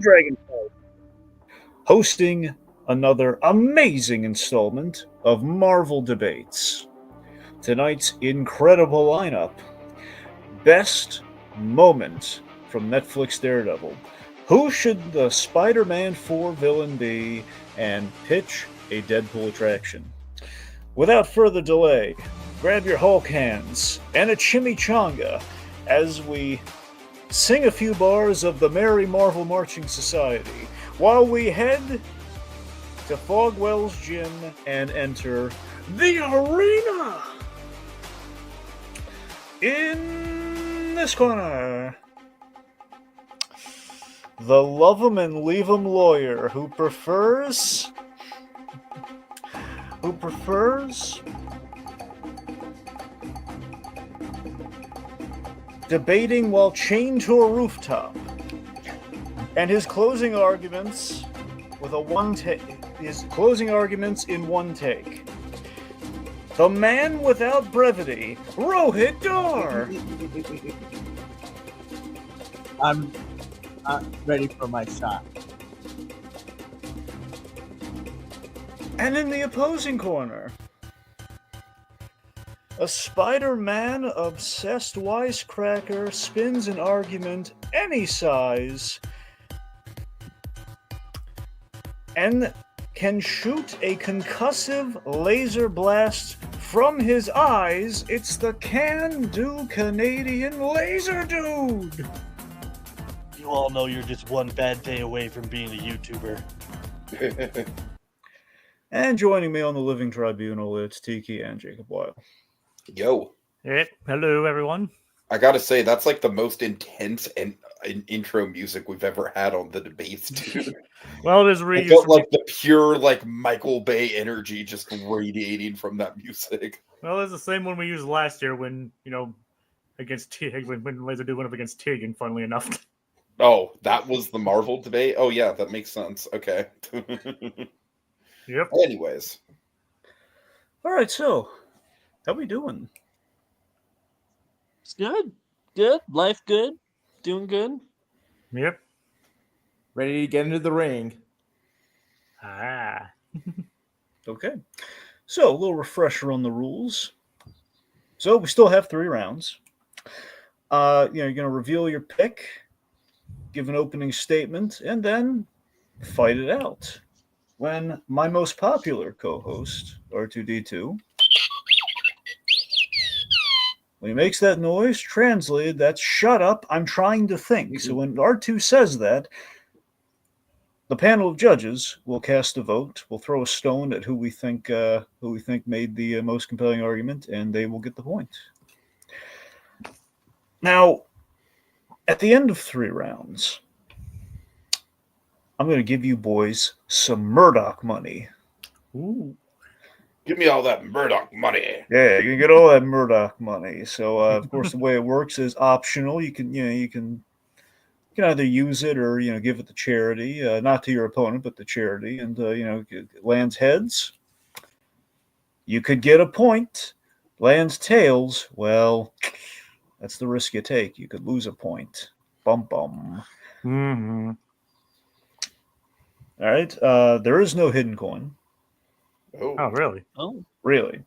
Dragonfly, hosting another amazing installment of Marvel Debates. Tonight's incredible lineup: Best Moment from Netflix Daredevil. Who should the Spider-Man 4 villain be? And pitch a Deadpool attraction. Without further delay, grab your Hulk hands and a chimichanga as we sing a few bars of the Merry Marvel Marching Society while we head to Fogwell's Gym and enter the arena. In this corner, the love 'em and leave 'em lawyer who prefers debating while chained to a rooftop, and his closing arguments in one take. The man without brevity, Rohith Dar. I'm ready for my shot. And in the opposing corner, a Spider-Man obsessed wisecracker spins an argument any size and can shoot a concussive laser blast from his eyes. It's the can-do Canadian Lazerdude. You all know you're just one bad day away from being a YouTuber. And joining me on the Living Tribunal, it's Tiki and Jacob Weil. Yo. Hey, hello, everyone. I gotta say, that's like the most intense and intro music we've ever had on the debates, dude. Well, it is I felt like the pure, like, Michael Bay energy just radiating from that music. Well, it's the same one we used last year when, against Tig, when Lazerdude went up against Tig, and funnily enough. Oh, that was the Marvel debate? Oh, yeah, that makes sense. Okay. Yep. Anyways. All right, so how we doing? It's good. Good. Life good. Doing good. Yep. Ready to get into the ring. Okay. So, a little refresher on the rules. So, we still have 3 rounds. You're going to reveal your pick, give an opening statement, and then fight it out. When my most popular co-host, R2D2, when he makes that noise, translated, that's "shut up, I'm trying to think." So when R2 says that, the panel of judges will cast a vote. We'll throw a stone at who we think made the most compelling argument, and they will get the point. Now, at the end of 3 rounds, I'm going to give you boys some Murdoch money. Ooh. Give me all that Murdoch money. Yeah, you can get all that Murdoch money. So, of course, the way it works is optional. You can either use it or give it to charity, not to your opponent, but to charity. And it lands heads, you could get a point. Lands tails, well, that's the risk you take. You could lose a point. Bum bum. Mm-hmm. All right. There is no hidden coin. Oh, really? Oh, Really.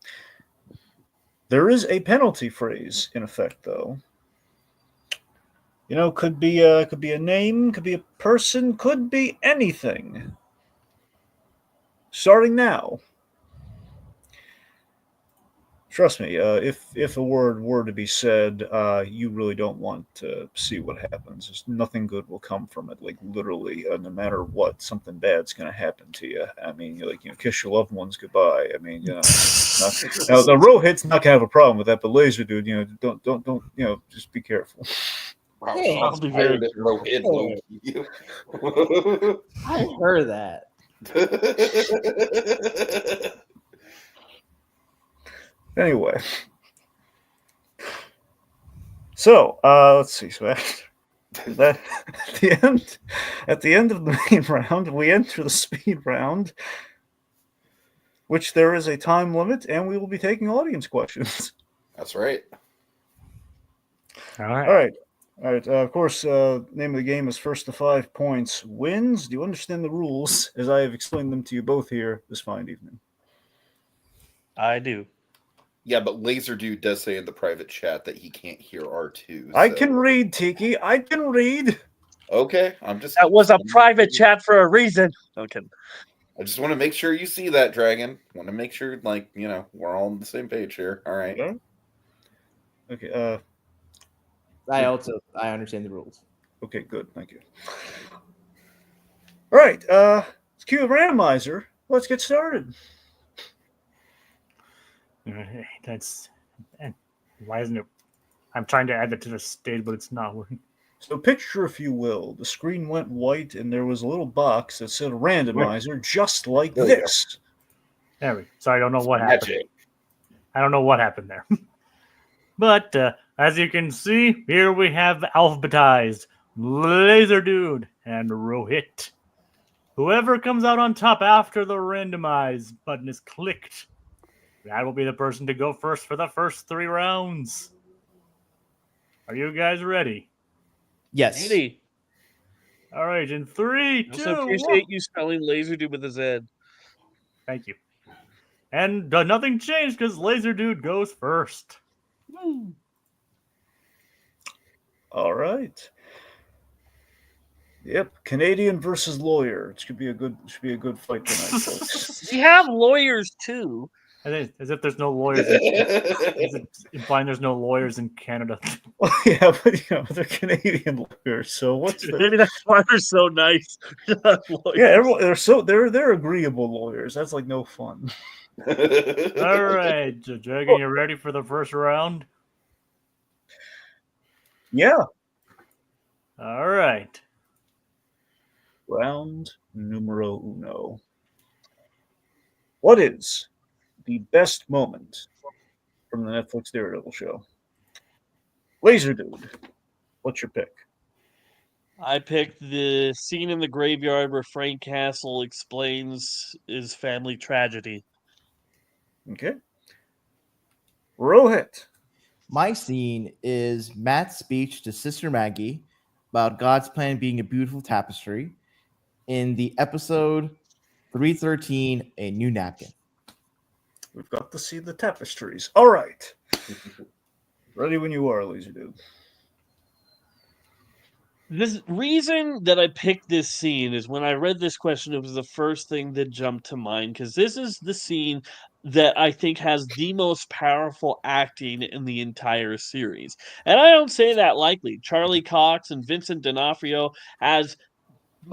There is a penalty phrase in effect, though. Could be a name, could be a person, could be anything. Starting now. Trust me, if a word were to be said, you really don't want to see what happens. There's nothing good will come from it. Like literally, no matter what, something bad's going to happen to you. I mean, kiss your loved ones goodbye. I mean, now the Rohith's not gonna have a problem with that, but Lazerdude, don't, just be careful. Wow, hey, I'll be very Rohith. I heard that. Anyway, so let's see. So at the end of the main round, we enter the speed round, which there is a time limit, and we will be taking audience questions. That's right. All right. All right. All right. Of course, name of the game is first to 5 points wins. Do you understand the rules as I have explained them to you both here this fine evening? I do. Yeah, but Lazerdude does say in the private chat that he can't hear R2. I can read, Tiki. I can read. Okay, I'm just. That was a private chat for a reason. Okay. I just want to make sure you see that, Dragon. Want to make sure, like, we're all on the same page here. All right. Yeah. Okay. I understand the rules. Okay. Good. Thank you. All right. Let's cue a randomizer. Let's get started. That's why isn't it? I'm trying to add it to the stage, but it's not working. So picture, if you will, the screen went white and there was a little box that said randomizer, just like There you this. There we go. So I don't know what happened. Magic. I don't know what happened there. But as you can see, here we have alphabetized Lazerdude and Rohith. Whoever comes out on top after the randomize button is clicked, that will be the person to go first for the first 3 rounds. Are you guys ready? Yes. Ready. All right, in 3, 2, I also appreciate you spelling Lazerdude with a Z. Thank you. And nothing changed because Lazerdude goes first. Woo. All right. Yep, Canadian versus lawyer. It should be a good fight tonight, folks. We have lawyers too. As if there's no lawyers. Is it implying there's no lawyers in Canada? Well, yeah, but they're Canadian lawyers. So what's the... Maybe that's why they're so nice. Yeah, everyone, they're agreeable lawyers. That's like no fun. All right, Dragon, you ready for the first round? Yeah. All right. Round numero uno. What is the best moment from the Netflix Daredevil show? Lazerdude, what's your pick? I picked the scene in the graveyard where Frank Castle explains his family tragedy. Okay. Rohit. My scene is Matt's speech to Sister Maggie about God's plan being a beautiful tapestry in the episode 313, A New Napkin. We've got to see the tapestries. All right. Ready when you are, Lazerdude. The reason that I picked this scene is when I read this question, it was the first thing that jumped to mind because this is the scene that I think has the most powerful acting in the entire series. And I don't say that lightly. Charlie Cox and Vincent D'Onofrio as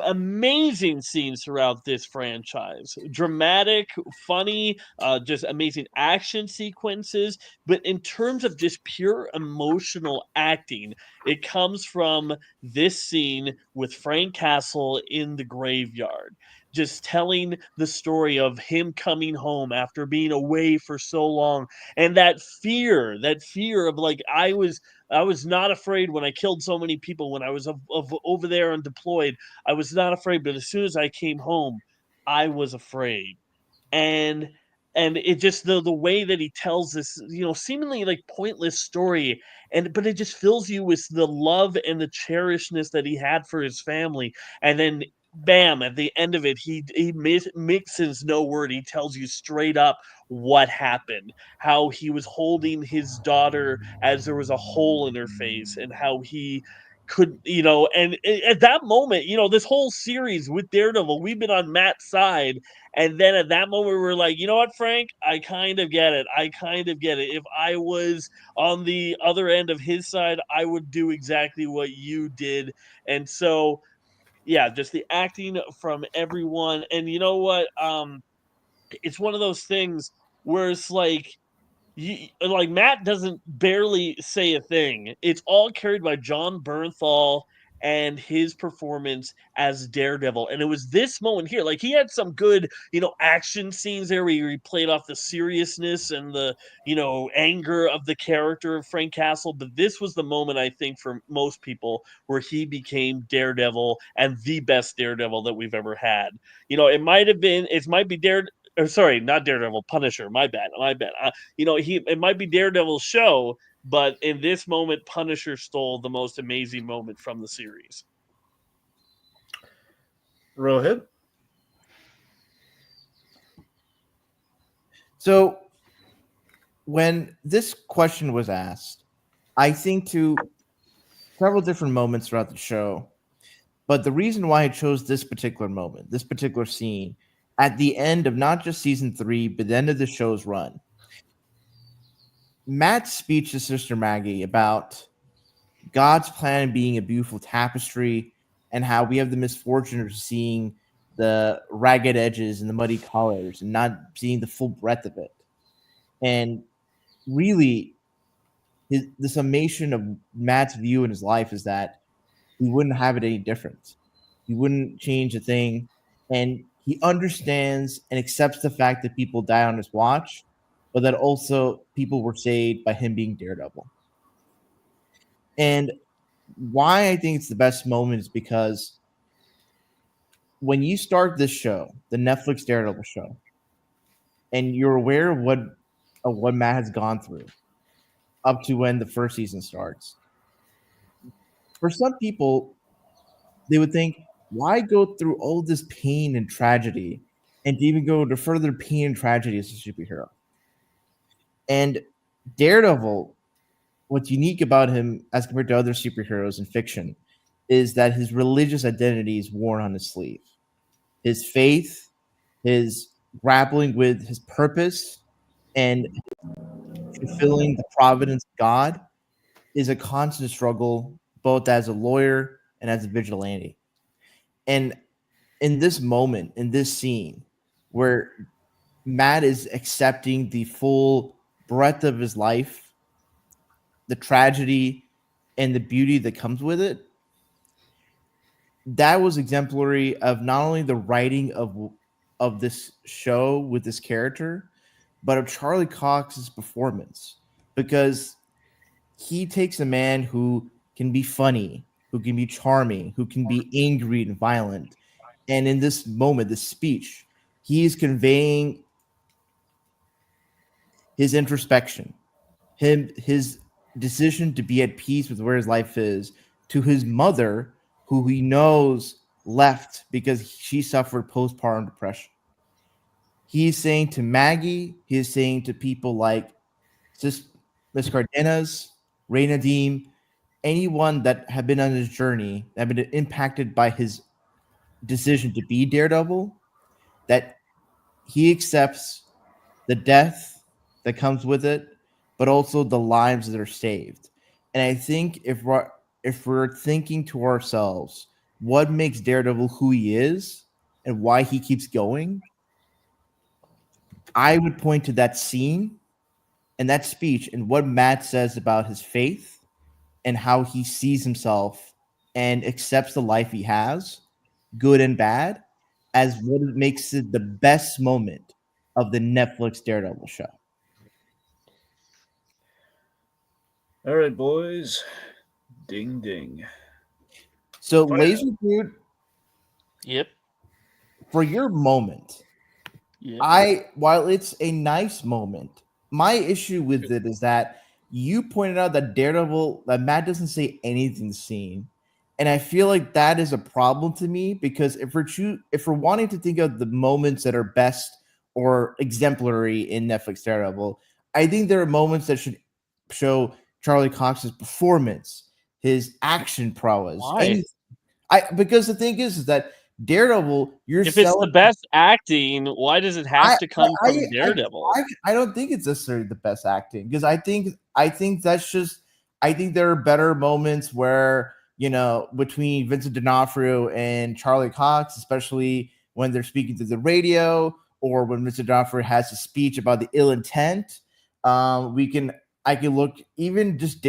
amazing scenes throughout this franchise. Dramatic, funny, just amazing action sequences. But in terms of just pure emotional acting, it comes from this scene with Frank Castle in the graveyard. Just telling the story of him coming home after being away for so long, and that fear of like I was not afraid when I killed so many people when I was over there and deployed. I was not afraid, but as soon as I came home, I was afraid. And it just the way that he tells this, seemingly like pointless story, but it just fills you with the love and the cherishedness that he had for his family. And then bam, at the end of it, he mixes no word. He tells you straight up what happened, how he was holding his daughter as there was a hole in her face, and how he could, and at that moment, this whole series with Daredevil, we've been on Matt's side. And then at that moment, we're like, you know what, Frank? I kind of get it. If I was on the other end of his side, I would do exactly what you did. And so, yeah, just the acting from everyone. And you know what? It's one of those things where it's like, Matt doesn't barely say a thing. It's all carried by John Bernthal and his performance as Daredevil. And it was this moment here. Like, he had some good, action scenes there where he played off the seriousness and the, anger of the character of Frank Castle. But this was the moment, I think, for most people where he became Daredevil and the best Daredevil that we've ever had. It might be or sorry, not Daredevil, Punisher. My bad. It might be Daredevil's show, but in this moment, Punisher stole the most amazing moment from the series. Rohit? So when this question was asked, I think to several different moments throughout the show, but the reason why I chose this particular moment, this particular scene, at the end of not just season 3, but the end of the show's run, Matt's speech to Sister Maggie about God's plan being a beautiful tapestry and how we have the misfortune of seeing the ragged edges and the muddy colors and not seeing the full breadth of it. And really, the summation of Matt's view in his life is that he wouldn't have it any different. He wouldn't change a thing. And he understands and accepts the fact that people die on his watch, but that also people were saved by him being Daredevil. And why I think it's the best moment is because when you start this show, the Netflix Daredevil show, and you're aware of what Matt has gone through up to when the first season starts, for some people, they would think, why go through all this pain and tragedy and to even go to further pain and tragedy as a superhero? And Daredevil, what's unique about him as compared to other superheroes in fiction is that his religious identity is worn on his sleeve. His faith, his grappling with his purpose, and fulfilling the providence of God is a constant struggle, both as a lawyer and as a vigilante. And in this moment, in this scene, where Matt is accepting the full breadth of his life, the tragedy and the beauty that comes with it, that was exemplary of not only the writing of this show with this character, but of Charlie Cox's performance, because he takes a man who can be funny, who can be charming, who can be angry and violent, and in this moment, this speech, he is conveying his introspection, his decision to be at peace with where his life is, to his mother, who he knows left because she suffered postpartum depression. He's saying to Maggie, he is saying to people like Miss Cardenas, Ray Nadim, anyone that have been on his journey, that have been impacted by his decision to be Daredevil, that he accepts the death that comes with it, but also the lives that are saved. And I think if we're thinking to ourselves, what makes Daredevil who he is and why he keeps going, I would point to that scene and that speech and what Matt says about his faith and how he sees himself and accepts the life he has, good and bad, as what makes it the best moment of the Netflix Daredevil show. All right, boys. Ding, ding. So, Fire. Lazerdude, Yep. for your moment, Yep. while it's a nice moment, my issue with it is that you pointed out that Matt doesn't say anything in the scene. And I feel like that is a problem to me, because if we're wanting to think of the moments that are best or exemplary in Netflix Daredevil, I think there are moments that should show Charlie Cox's performance, his action prowess. Why? Because the thing is that Daredevil, if it's the best acting, why does it have to come from Daredevil? I don't think it's necessarily the best acting, because I think that's just, I think there are better moments where, between Vincent D'Onofrio and Charlie Cox, especially when they're speaking through the radio or when Vincent D'Onofrio has a speech about the ill intent. I can look even just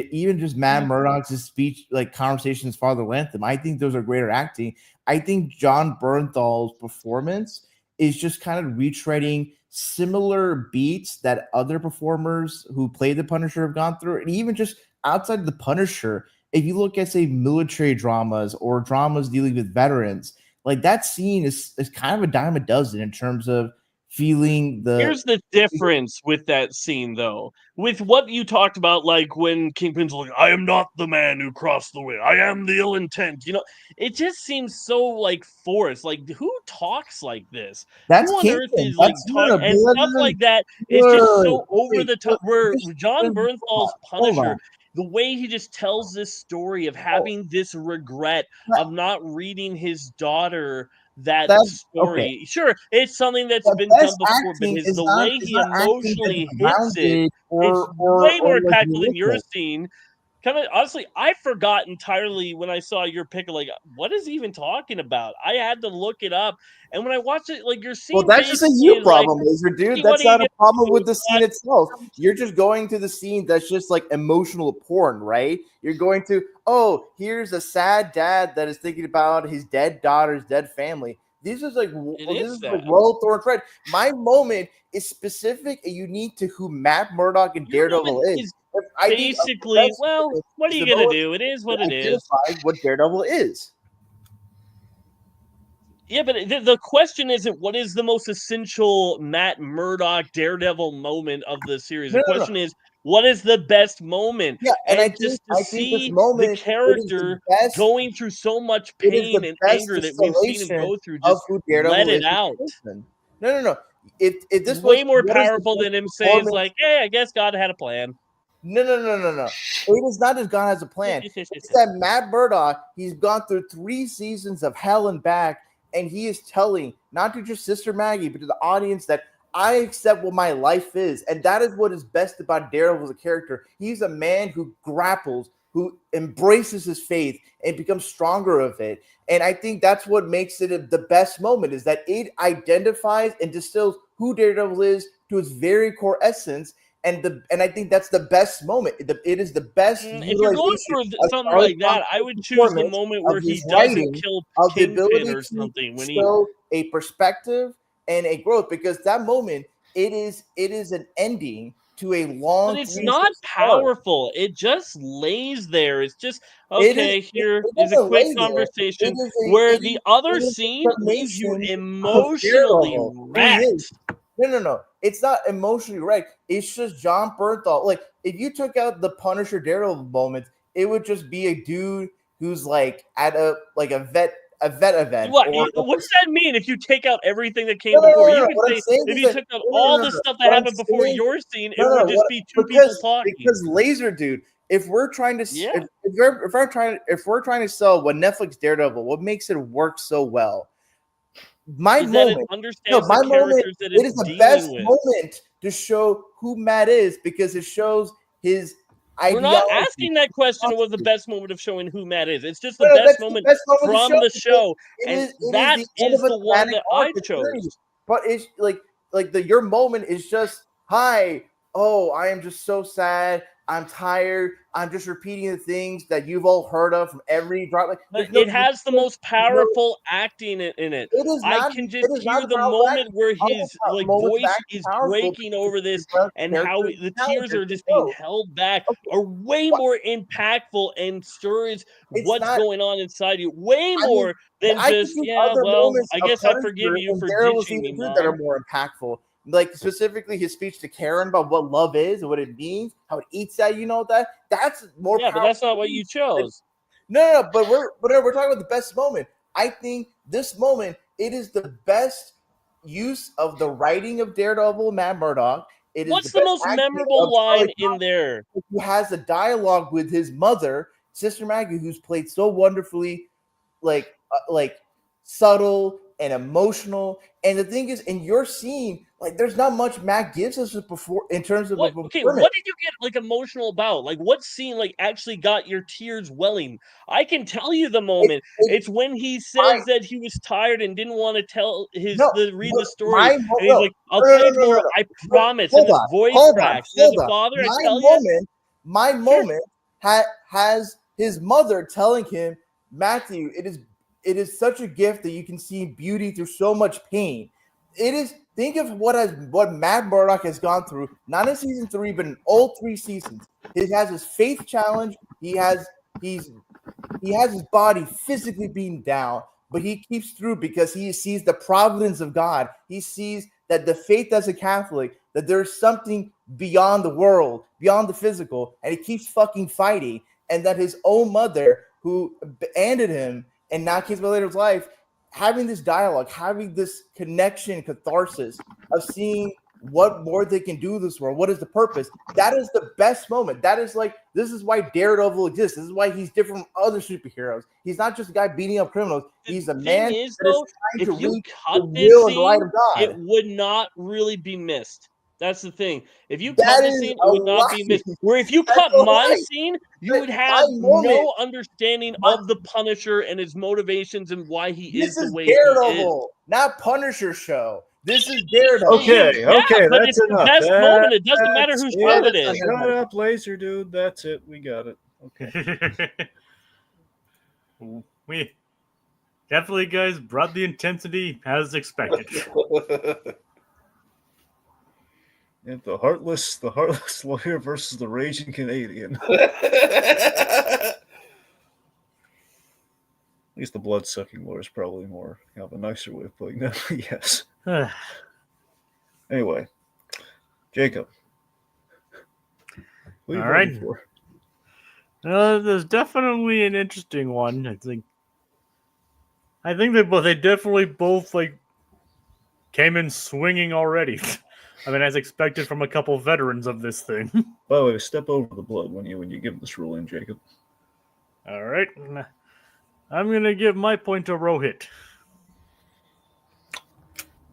Matt Murdock's speech, like Conversations Farther Anthem. I think those are greater acting. I think John Bernthal's performance is just kind of retreading similar beats that other performers who played the Punisher have gone through. And even just outside of the Punisher, if you look at, say, military dramas or dramas dealing with veterans, like that scene is kind of a dime a dozen in terms of feeling the. Here's the difference with that scene, though. With what you talked about, like when Kingpin's like, I am not the man who crossed the way. I am the ill intent. You know, it just seems so, like, forced. Like, who talks like this? That's Who on earth Kingpin. is, like, talking? And stuff like that is just so over the top. Where John Bernthal's Hold Punisher, on. the way he just tells this story of having this regret of not reading his daughter that That's story. okay. Sure, it's something that's The been best done before, but acting his is the not way is he not acting that's emotionally hits it, grounded it's or way more like impactful than your realistic. scene. Kind of honestly, I forgot entirely when I saw your pick. Like, what is he even talking about? I had to look it up, and when I watched it, like your scene, Well, that's just a basically you is like, problem, Laserdude. "Hey, what That's are you not a gonna problem do? with the scene itself. You're just going to the scene that's just like emotional porn, right? You're going to, oh, here's a sad dad that is thinking about his dead daughter's dead family. This is like sad. well thorn thread. My moment is specific and unique to who Matt Murdock and Your Daredevil moment is. is I think the basically, best well, moment what are is you the gonna moment do? It is what that it is. identifies what Daredevil is. Yeah, but the question isn't what is the most essential Matt Murdock Daredevil moment of the series. The No. question is what is the best moment? Yeah, and And just to I think this see the moment it is the character best. going through so much It is pain the and best anger that we've seen him distillation go through, of just who let Daredevil it is as a out. person. No. If It's this way was more what is the powerful best than him saying, performance? like, hey, I guess God had a plan. No. It is not as God has a plan. It's that Matt Murdock, he's gone through 3 seasons of hell and back, and he is telling not to just Sister Maggie, but to the audience that I accept what my life is. And that is what is best about Daredevil as a character. He's a man who grapples, who embraces his faith and becomes stronger of it. And I think that's what makes it the best moment, is that it identifies and distills who Daredevil is to its very core essence. And I think that's the best moment. It is the best If you're going utilization for of something Charlie like that, I Kaufman's would choose the performance, moment of where he his doesn't writing, kill of the Kingpin ability or to something. When he show a perspective and a growth, because that moment it is an ending to a long But it's 3 not season arc. powerful. It just lays there. It's just It is. okay. Here It is a doesn't quick lay there. conversation where the other It is scene a leaves you summation of emotionally Daredevil, who he wrecked. is. No. It's not emotionally right. It's just John Bernthal. Like, if you took out the Punisher Daredevil moment, it would just be a dude who's like at a vet event. What? Or What's that mean? If you take out everything that came before, you could What I'm say saying if is you that took out all the stuff that what I'm happened before saying, your scene, it would just be two people talking. because Laserdude. If we're trying to, Yeah. if we're trying to sell what Netflix Daredevil, what makes it work so well, my Is that it moment, understands my the moment, characters that it it's is the best dealing with. moment to show who Matt is, because it shows his We're not ideology. asking that question of what the best moment of showing who Matt is. It's just the No, best that's the moment best moment of from the show. It And is that the end is of a the one thematic that arc I of chose. series. But it's like your moment is just, hi, oh, I am just so sad. I'm tired. I'm just repeating the things that you've all heard of from every drop. Like, But it has the most powerful acting in it. It is I not. can It just is hear not the powerful moment acting. where All his the moments of voice acting is powerful breaking over this, because and how characters the and tears are characters just being grow. held back Okay, are way what- more impactful and stirs It's what's not. going on inside you way I mean, more than I can just think yeah. other Well, moments I of guess I forgive Punisher you and for Daredevil ditching me, season 2 that are Mom. more impactful. Like, specifically his speech to Karen about what love is and what it means, how it eats at you, that's more Yeah, but powerful. that's not what you chose. No, but we're talking about the best moment. I think this moment, it is the best use of the writing of Daredevil, Matt Murdock. It is What's the the best most acting memorable of Charlie line in Kaufman, there? who has a dialogue with his mother, Sister Maggie, who's played so wonderfully, like subtle and emotional. And the thing is, in your scene, like, there's not much Matt gives us before in terms of a What performance. did you get like emotional about? Like what scene like actually got your tears welling? I can tell you the moment. It's when he says that he was tired and didn't want to tell read the story. And he's like, I'll tell you tomorrow, I promise. And his voice cracks. And as a father, I tell you. My moment has his mother telling him, Matthew, it is such a gift that you can see beauty through so much pain. It is. Think of what Matt Murdock has gone through, not in season 3, but in all 3 seasons. He has his faith challenge. He has his body physically beaten down, but he keeps through because he sees the providence of God. He sees that the faith as a Catholic, that there's something beyond the world, beyond the physical, and he keeps fucking fighting, and that his own mother, who ended him and now keeps later his life, having this dialogue, having this connection, catharsis of seeing what more they can do in this world. What is the purpose? That is the best moment. That is like, this is why Daredevil exists. This is why he's different from other superheroes. He's not just a guy beating up criminals. He's a man that is trying if to you reach cut the this will and the light scene, of God. it would not really be missed. That's the thing. If you That cut this is scene, it a would not be lie. missed. Where if you That's cut a my lie. scene, you But would have my moment- no understanding of the Punisher and his motivations and why he is This the is way he is. Daredevil, not Punisher show. This is Daredevil. Okay, Yeah, okay, but that's it's the enough. best moment. It doesn't matter That's whose it. show it is. Shut up, Laserdude. That's it. We got it. Okay. We definitely, guys, brought the intensity as expected. And the heartless lawyer versus the raging Canadian. At least the blood-sucking lawyer is probably more kind of a nicer way of putting that. Yes. Anyway, Jacob. What are you All right. voting for? There's definitely an interesting one. I think they definitely both like came in swinging already. I mean, as expected from a couple veterans of this thing. By the way, step over the blood when you give this ruling, Jacob. All right. I'm going to give my point to Rohith.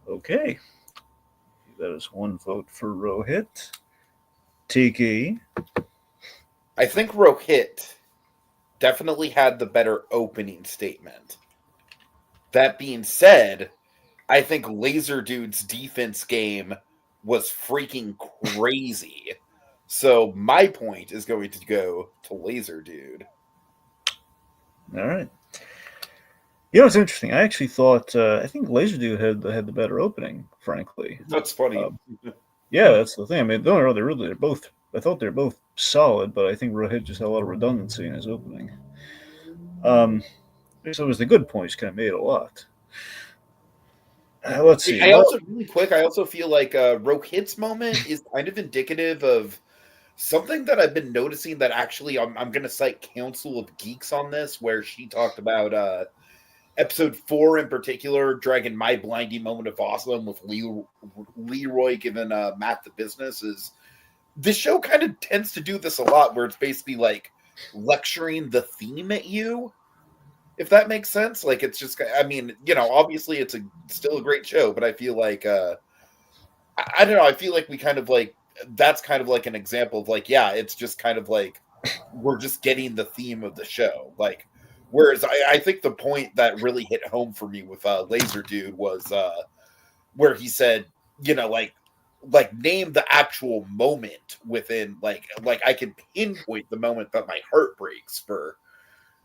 Okay. That is one vote for Rohith. Tiki. I think Rohith definitely had the better opening statement. That being said, I think Lazerdude's defense game was freaking crazy. So my point is going to go to Lazerdude. All right. You know, it's interesting. I actually thought I think Lazerdude had the better opening. Frankly, That's funny. Yeah, that's the thing. I mean, they're both. I thought they're both solid, but I think Rohith just had a lot of redundancy in his opening. So it was the good points kind of made a lot. Let's see. I also feel like Rohith's moment is kind of indicative of something that I've been noticing that actually I'm going to cite Council of Geeks on this, where she talked about episode 4 in particular, dragging my blinding moment of awesome with Leroy giving Matt the business. Is this show kind of tends to do this a lot, where it's basically like lecturing the theme at you, if that makes sense. Like, it's just, I mean, you know, obviously it's still a great show, but I feel like I don't know, I feel like we kind of like, that's kind of like an example of like, yeah, it's just kind of like we're just getting the theme of the show. Like, whereas I think the point that really hit home for me with Lazerdude was where he said, you know, like name the actual moment within like I can pinpoint the moment that my heart breaks for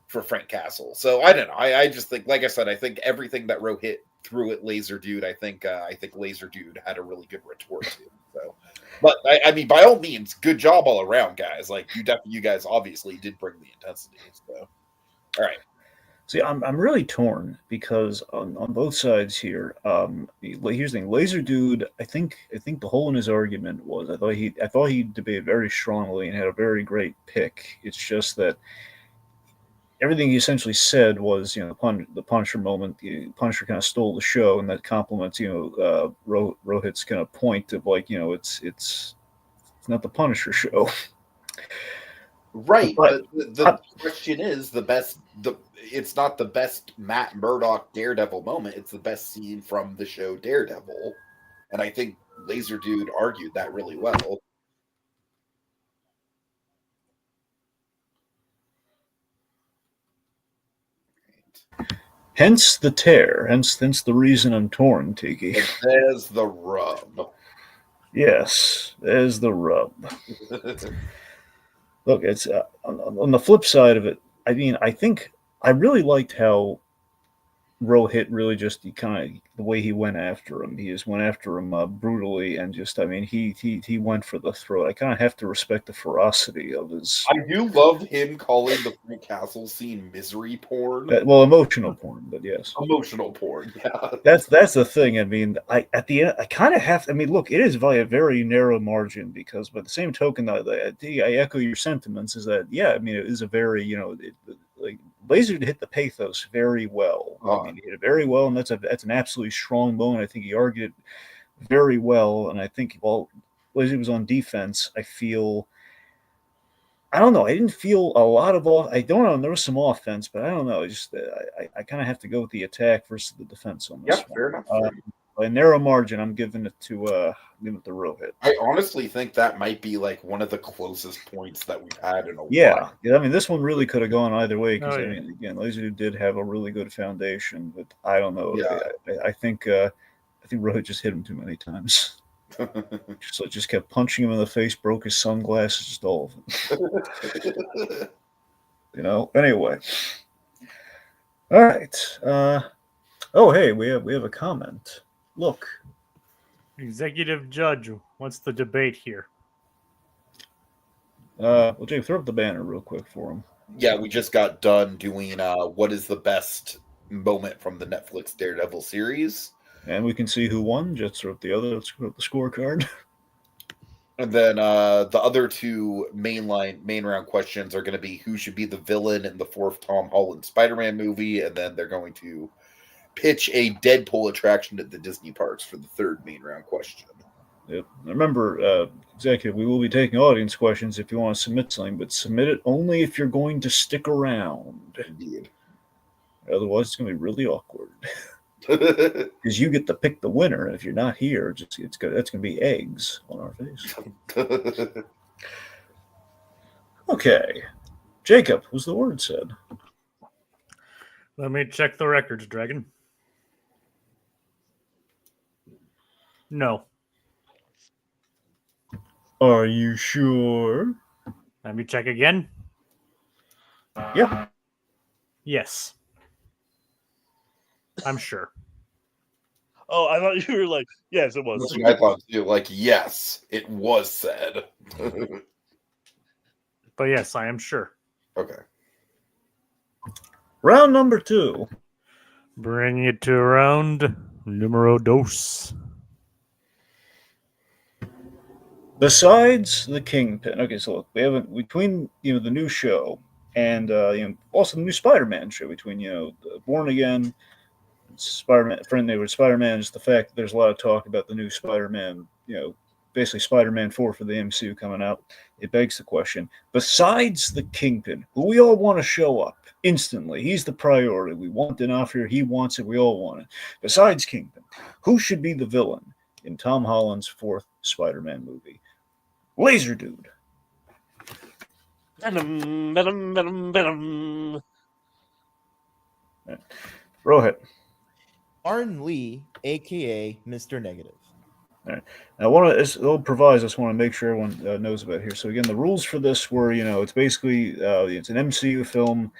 Frank Castle. So I don't know. I just think, like I said, I think everything that Rohith threw at Lazerdude, I think Lazerdude had a really good retort to. So, but I mean, by all means, good job all around, guys. Like you guys obviously did bring the intensity. So, all right. See, I'm really torn because on both sides here. Here's the thing: Lazerdude. I think the hole in his argument was I thought he debated very strongly and had a very great pick. It's just that everything he essentially said was, you know, the Punisher moment. The Punisher kind of stole the show, and that complements, you know, Rohith's kind of point of like, you know, it's not the Punisher show. Right, but the question is it's not the best Matt Murdock Daredevil moment. It's the best scene from the show Daredevil, and I think Lazerdude argued that really well. Hence the tear. Hence the reason I'm torn, Tiki. And there's the rub. Yes, there's the rub. Look, it's on the flip side of it. I mean, I think I really liked how Rohit really just the way he went after him. He just went after him brutally, and just I mean he went for the throat. I kind of have to respect the ferocity of his. I do love him calling the Frank Castle scene misery porn. Well, emotional porn, but yes, Emotional porn. Yeah, that's the thing. I mean, at the end, I kind of have. I mean, look, it is by a very narrow margin by the same token, I echo your sentiments. Is that yeah? I mean, it is a very like Laser hit the pathos very well. I mean, he hit it very well, and that's an absolutely strong moment. I think he argued it very well, and I think while Laser was on defense, I don't know. I didn't feel a lot of I don't know. There was some offense, but I don't know. I kind of have to go with the attack versus the defense on this one. fair enough. By a narrow margin, I'm giving it to Rohit. I honestly think that might be like one of the closest points that we've had in a while. Yeah. I mean, this one really could have gone either way because Oh, yeah. I mean, again, Lazerdude did have a really good foundation, but I don't know. Yeah. I think Rohit just hit him too many times. just kept punching him in the face, broke his sunglasses, just all of them. Anyway. All right. Oh, hey, we have a comment. Look. Executive Judge, what's the debate here? Well, Jake, throw up the banner real quick for him. Yeah, we just got done doing what is the best moment from the Netflix Daredevil series. And we can see who won. Just throw up the scorecard. And then the other two main round questions are going to be who should be the villain in the fourth Tom Holland Spider-Man movie, and then they're going to pitch a Deadpool attraction at the Disney parks for the third main round question. Yep. Remember, Executive, we will be taking audience questions if you want to submit something, but submit it only if you're going to stick around. Indeed. Otherwise, it's going to be really awkward. Because you get to pick the winner. If you're not here, that's going to be eggs on our face. Okay. Jacob, who's the word said? Let me check the records, Dragon. No. Are you sure? Let me check again. Yeah. Yes. I'm sure. Oh, I thought you were like, yes, it was. That's what I thought too. Like, yes, it was said. But yes, I am sure. Okay. Round number 2. Bring it to round numero dos. Besides the Kingpin, okay, so look, we have between the new show and also the new Spider-Man show between the Born Again, Spider-Man, friendly with Spider-Man, is the fact that there's a lot of talk about the new Spider-Man, basically Spider-Man 4 for the MCU coming out. It begs the question: besides the Kingpin, who we all want to show up instantly, he's the priority. We want D'Onofrio, he wants it, we all want it. Besides Kingpin, who should be the villain in Tom Holland's fourth Spider-Man movie? Lazerdude. Venom, venom, venom, venom. Rohit. Martin Lee, aka Mr. Negative. All right. Now, this little proviso I just want to make sure everyone knows about here. So again, the rules for this were, it's basically it's an MCU film,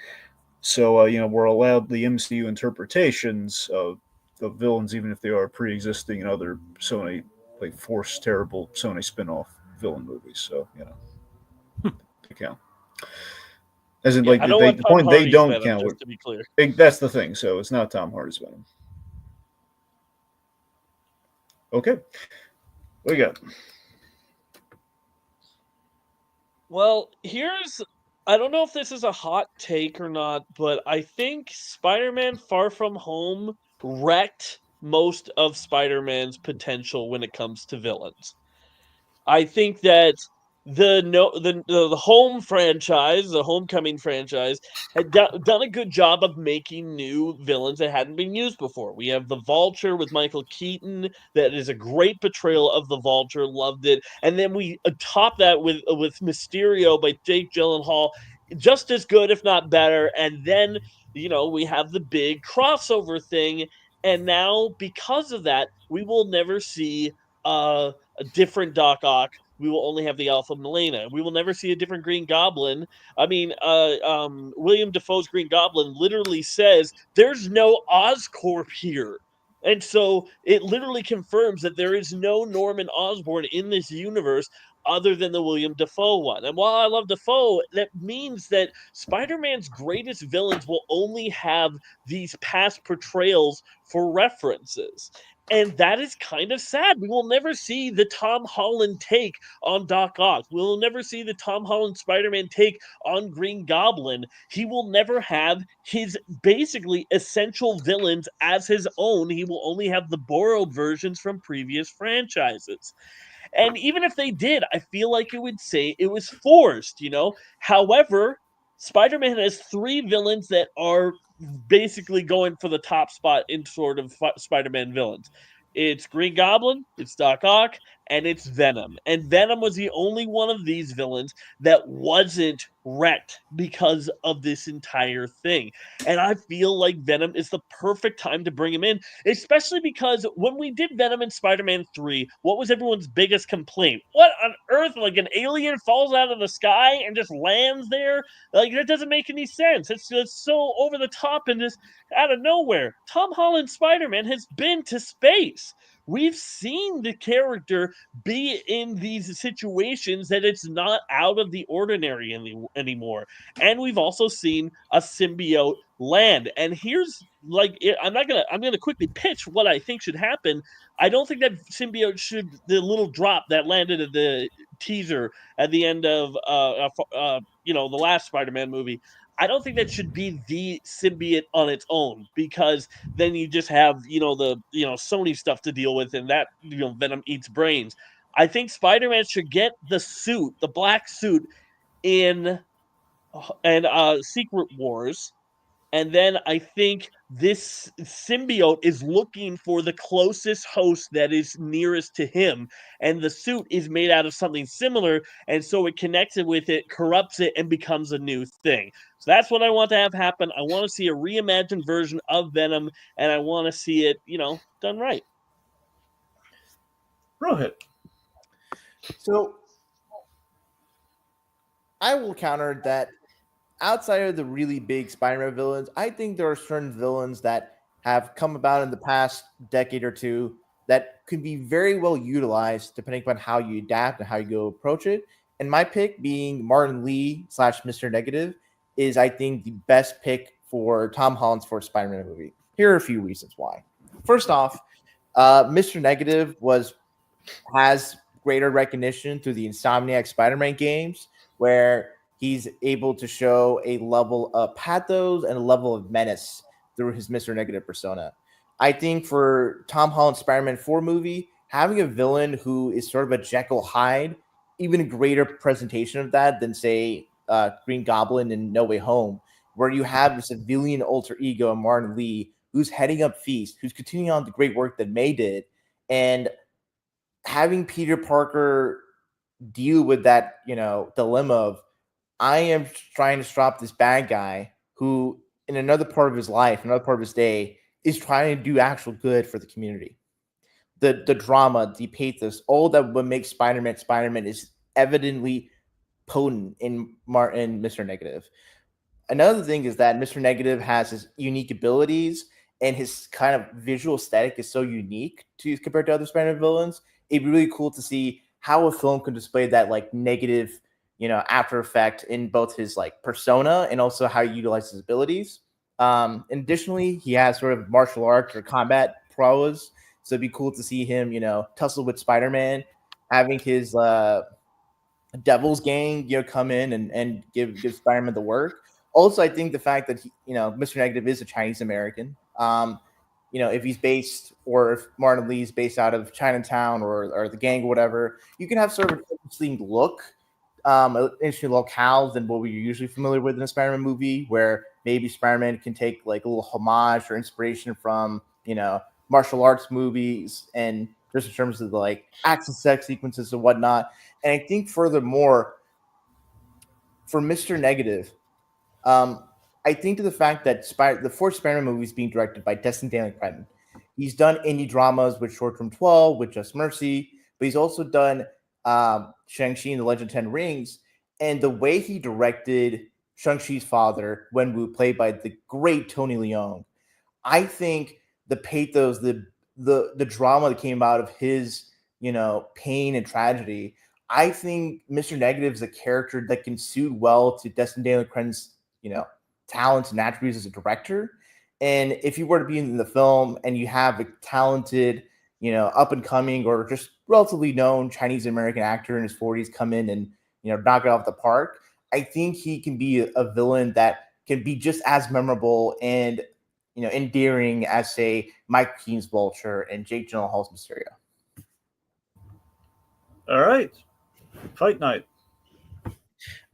so we're allowed the MCU interpretations of villains, even if they are pre-existing in other Sony, like forced terrible Sony spin-off villain movies. So they count. As in, Yeah, I don't want the Tom point they Hardy's don't Venom, count. just to be clear. That's the thing. So it's not Tom Hardy's Venom. Okay. What do you got? Well, I don't know if this is a hot take or not, but I think Spider-Man Far From Home wrecked most of Spider-Man's potential when it comes to villains. I think that the home franchise, the Homecoming franchise, had done a good job of making new villains that hadn't been used before. We have the Vulture with Michael Keaton. That is a great portrayal of the Vulture. Loved it. And then we top that with Mysterio by Jake Gyllenhaal. Just as good, if not better. And then, we have the big crossover thing. And now, because of that, we will never see a different Doc Ock we will only have the Alpha Milena. We will never see a different Green Goblin. I mean, William Dafoe's Green Goblin literally says there's no Oscorp here. And so it literally confirms that there is no Norman Osborn in this universe other than the William Dafoe one. And while I love Dafoe, that means that Spider-Man's greatest villains will only have these past portrayals for references. And that is kind of sad. We will never see the Tom Holland take on Doc Ock. We'll never see the Tom Holland Spider-Man take on Green Goblin. He will never have his basically essential villains as his own. He will only have the borrowed versions from previous franchises. And even if they did, I feel like it would say it was forced, you know? However, Spider-Man has 3 villains that are basically going for the top spot in sort of Spider-Man villains. It's Green Goblin, it's Doc Ock, and it's Venom. And Venom was the only one of these villains that wasn't wrecked because of this entire thing. And I feel like Venom is the perfect time to bring him in, especially because when we did Venom in Spider-Man 3, what was everyone's biggest complaint? What on earth? Like an alien falls out of the sky and just lands there? Like, that doesn't make any sense. It's just so over the top and just out of nowhere. Tom Holland Spider-Man has been to space. We've seen the character be in these situations that it's not out of the ordinary anymore. And we've also seen a symbiote land. And here's I'm gonna quickly pitch what I think should happen. I don't think that symbiote should, the little drop that landed at the teaser at the end of the last Spider-Man movie, I don't think that should be the symbiote on its own, because then you just have, the Sony stuff to deal with, and that, Venom eats brains. I think Spider-Man should get the suit, the black suit in Secret Wars. And then I think this symbiote is looking for the closest host that is nearest to him. And the suit is made out of something similar. And so it connects it with it, corrupts it, and becomes a new thing. So that's what I want to have happen. I want to see a reimagined version of Venom, and I want to see it, done right. Rohith. So I will counter that. Outside of the really big Spider-Man villains, I think there are certain villains that have come about in the past decade or two that could be very well utilized depending upon how you adapt and how you go approach it. And my pick being Martin Lee / Mr. Negative is, I think, the best pick for Tom Holland's first Spider-Man movie. Here are a few reasons why. First off, Mr. Negative has greater recognition through the Insomniac Spider-Man games, where he's able to show a level of pathos and a level of menace through his Mr. Negative persona. I think for Tom Holland's Spider-Man 4 movie, having a villain who is sort of a Jekyll Hyde, even a greater presentation of that than, say, Green Goblin in No Way Home, where you have this civilian alter ego in Martin Lee who's heading up Feast, who's continuing on the great work that May did, and having Peter Parker deal with that, dilemma of, I am trying to stop this bad guy who, in another part of his life, another part of his day, is trying to do actual good for the community. The drama, the pathos, all that would make Spider-Man is evidently potent in Mr. Negative. Another thing is that Mr. Negative has his unique abilities, and his kind of visual aesthetic is so unique compared to other Spider-Man villains. It'd be really cool to see how a film could display that negative, after effect in both his persona and also how he utilizes his abilities. Additionally, he has sort of martial arts or combat prowess, so it'd be cool to see him, tussle with Spider-Man, having his Devil's Gang, come in and give Spider-Man the work. Also, I think the fact that Mr. Negative is a Chinese American. If he's based, or if Martin Lee is based out of Chinatown or the gang or whatever, you can have sort of an interesting look. Interesting locales than what we're usually familiar with in a Spider-Man movie, where maybe Spider-Man can take a little homage or inspiration from, martial arts movies, and just in terms of the action sex sequences and whatnot. And I think furthermore, for Mr. Negative, I think to the fact that the fourth Spider-Man movie is being directed by Destin Daniel Cretton. He's done indie dramas with Short Term 12, with Just Mercy, but he's also done Shang-Chi and the Legend of Ten Rings, and the way he directed Shang-Chi's father, Wenwu, played by the great Tony Leung, I think the pathos, the drama that came out of his, pain and tragedy, I think Mr. Negative is a character that can suit well to Destin Daniel Cren's, talents and attributes as a director. And if you were to be in the film and you have a talented, up and coming or just relatively known Chinese American actor in his 40s come in and, knock it off the park, I think he can be a villain that can be just as memorable and, endearing as, say, Mike Keane's Vulture and Jake Gyllenhaal's Mysterio. All right. Fight night.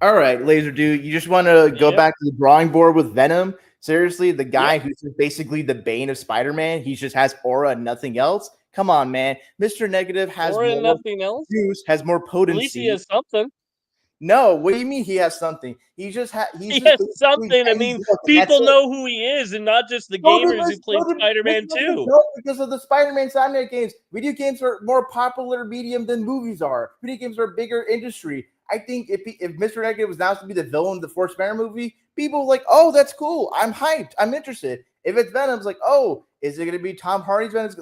All right, Lazerdude, you just want to go back to the drawing board with Venom? Seriously, the guy who's basically the bane of Spider-Man, he just has aura and nothing else? Come on, man. Mr. Negative has Aura more and nothing else? juice, has more potency. At least he has something. No, what do you mean he has something? He has something. I mean, people know who he is, and not just the gamers who played Spider-Man 2. No, because of the Spider-Man Sonic games. Video games are more popular medium than movies are. Video games are a bigger industry. I think if Mr. Negative was announced to be the villain of the fourth Spider-Man movie, people are like, oh, that's cool. I'm hyped. I'm interested. If it's Venom, it's like, oh, is it going to be Tom Hardy's Venom?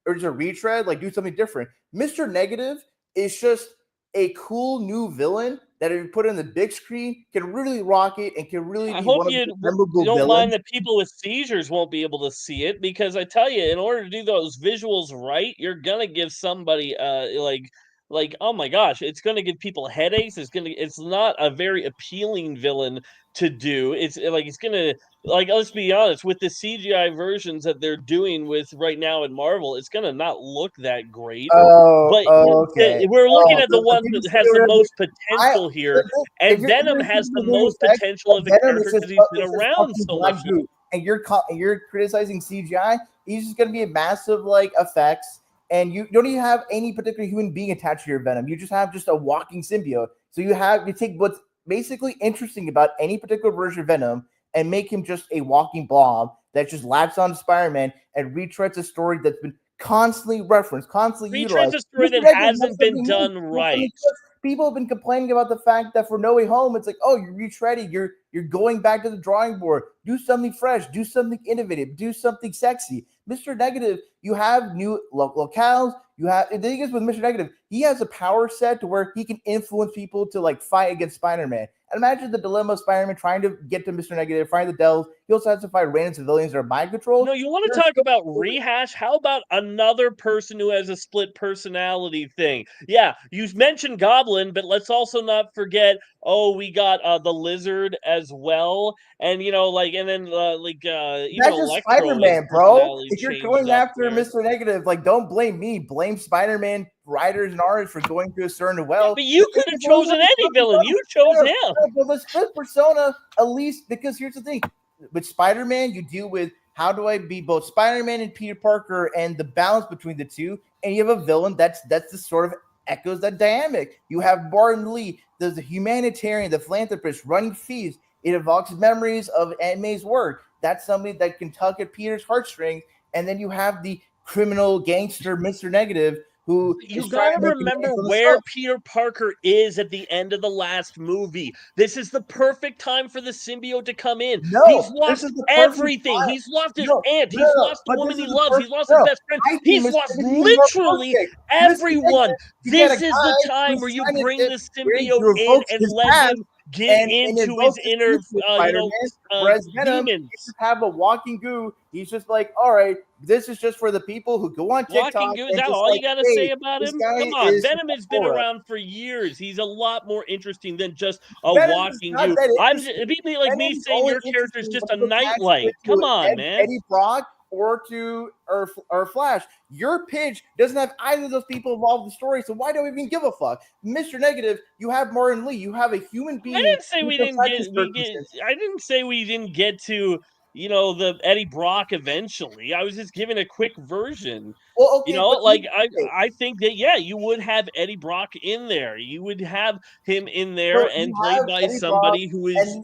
Or just a retread? Like, do something different. Mr. Negative is just a cool new villain that if you put it on the big screen can really rock it and can really I be hope one you of the memorable don't villains. mind that people with seizures won't be able to see it, because I tell you, in order to do those visuals right, you're gonna give somebody like oh my gosh, it's gonna give people headaches. It's not a very appealing villain to do. It's gonna, let's be honest, with the CGI versions that they're doing with right now in Marvel, it's gonna not look that great. Okay. We're looking at the one that has the most potential here, and Venom has the most potential of the character because he's been around so much. And you're criticizing CGI. He's just going to be a massive effects, and you don't even have any particular human being attached to your Venom. You just have a walking symbiote. So you take what's basically interesting about any particular version of Venom and make him just a walking blob that just latches on to Spider-Man and retreads a story that's been constantly referenced, constantly utilized. Retreads a story that hasn't been done right. People have been complaining about the fact that for No Way Home, it's like, oh, you're retreading, you're going back to the drawing board. Do something fresh, do something innovative, do something sexy. Mr. Negative, you have new locales. You have the thing is with Mr. Negative, he has a power set to where he can influence people to fight against Spider-Man. And imagine the dilemma of Spider-Man trying to get to Mr. Negative, find the devils. He also has to fight random civilians that are mind controlled. No, you want to talk about rehash? How about another person who has a split personality thing? Yeah, you mentioned Goblin, but let's also not forget, we got the Lizard as well. And, then that's just Spider-Man, bro. If you're going after Mr. Negative, don't blame me. Blame Spider-Man writers and artists for going to a certain well. Yeah, but you could have chosen any villain. You chose him. Well, the split persona, at least, because here's the thing. With Spider-Man, you deal with how do I be both Spider-Man and Peter Parker and the balance between the two. And you have a villain that's the sort of echoes that dynamic. You have Martin Lee, the humanitarian, the philanthropist running fees. It evokes memories of Aunt May's work. That's somebody that can tug at Peter's heartstrings. And then you have the criminal gangster, Mr. Negative, who you gotta remember where Peter Parker is at the end of the last movie. This is the perfect time for the symbiote to come in. No, he's lost everything. He's lost his aunt. He's lost the woman he loves. He's lost his best friend. He's lost literally everyone. This is the time where you bring the symbiote in and let him get into his inner, whereas Venom, demons. You just have a walking goo. He's just like, all right, this is just for the people who go on TikTok. Walking goo, is that all you got to say about him? Come on, Venom has been around for years. He's a lot more interesting than just a walking goo. It'd be like me saying your character is just a nightlight. Come on, man. Eddie Brock or Flash. Your pitch doesn't have either of those people involved in the story, so why do we even give a fuck? Mr. Negative, you have Martin Lee. You have a human being. I didn't say we didn't get to the Eddie Brock eventually. I was just giving a quick version. Well, okay, I think that you would have Eddie Brock in there. You would have him in there and played by somebody who is.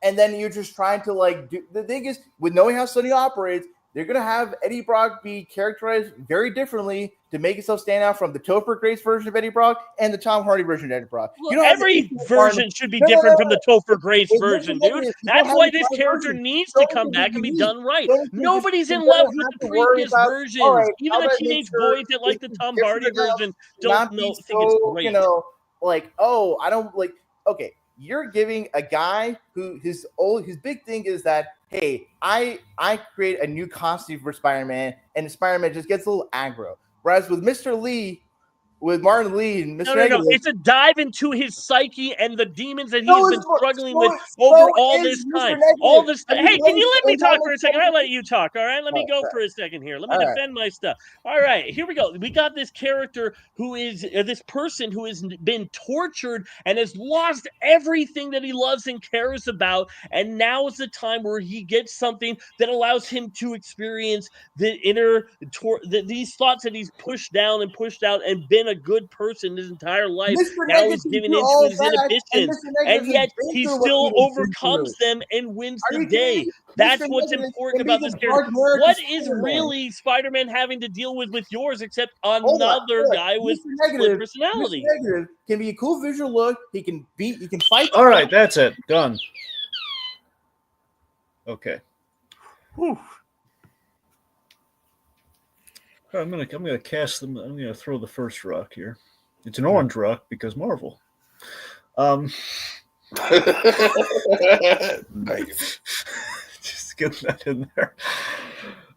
And then you're just trying to do the thing is with knowing how Sony operates. they're going to have Eddie Brock be characterized very differently to make himself stand out from the Topher Grace version of Eddie Brock and the Tom Hardy version of Eddie Brock. Well, every version should be different from the Topher Grace version, dude. That's why this character needs to come back and be done right. Nobody's in love with the previous versions. Even the teenage boys that like the Tom Hardy version don't think it's great. You know, like, oh, I don't like. Okay, you're giving a guy who his big thing is that, hey, I create a new costume for Spider-Man, and Spider-Man just gets a little aggro. Whereas with Mr. Lee, with Martin Lee and Mr. No. It's a dive into his psyche and the demons that he's been struggling with over all this time. All this. Hey, can you let me talk for a second? I'll let you talk. All right, let me go for a second here. Let me defend my stuff. All right, here we go. We got this character who is this person who has been tortured and has lost everything that he loves and cares about, and now is the time where he gets something that allows him to experience the inner these thoughts that he's pushed down and pushed out and been a good person his entire life. Now he's giving into his inhibitions, and yet he still overcomes them and wins the day. That's what's important about this character. What is really Spider-Man having to deal with yours except another guy with split personality? Mr. Negative can be a cool visual look. He can fight. All right, that's it. Done. Okay. Whew. I'm gonna cast them. I'm gonna throw the first rock here. It's an orange rock because Marvel. Nice. Just get that in there.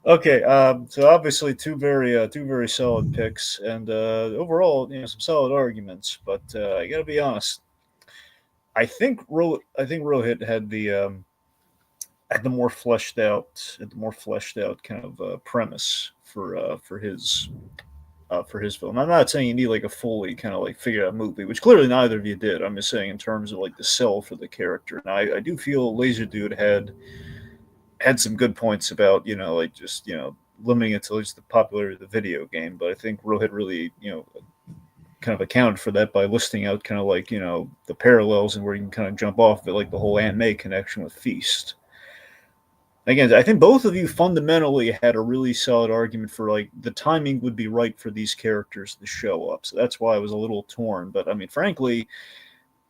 Okay, so obviously two very solid picks, and overall, some solid arguments. But I gotta be honest. I think Rohith had the more fleshed out kind of premise for his film. I'm not saying you need like a fully kind of like figured out movie, which clearly neither of you did. I'm just saying in terms of like the sell for the character. And I do feel Lazerdude had some good points about limiting it to just the popularity of the video game. But I think Rohith really kind of accounted for that by listing out kind of like the parallels and where you can kind of jump off of it, like the whole Aunt May connection with Feast. Again, I think both of you fundamentally had a really solid argument for like the timing would be right for these characters to show up. So that's why I was a little torn. But I mean, frankly,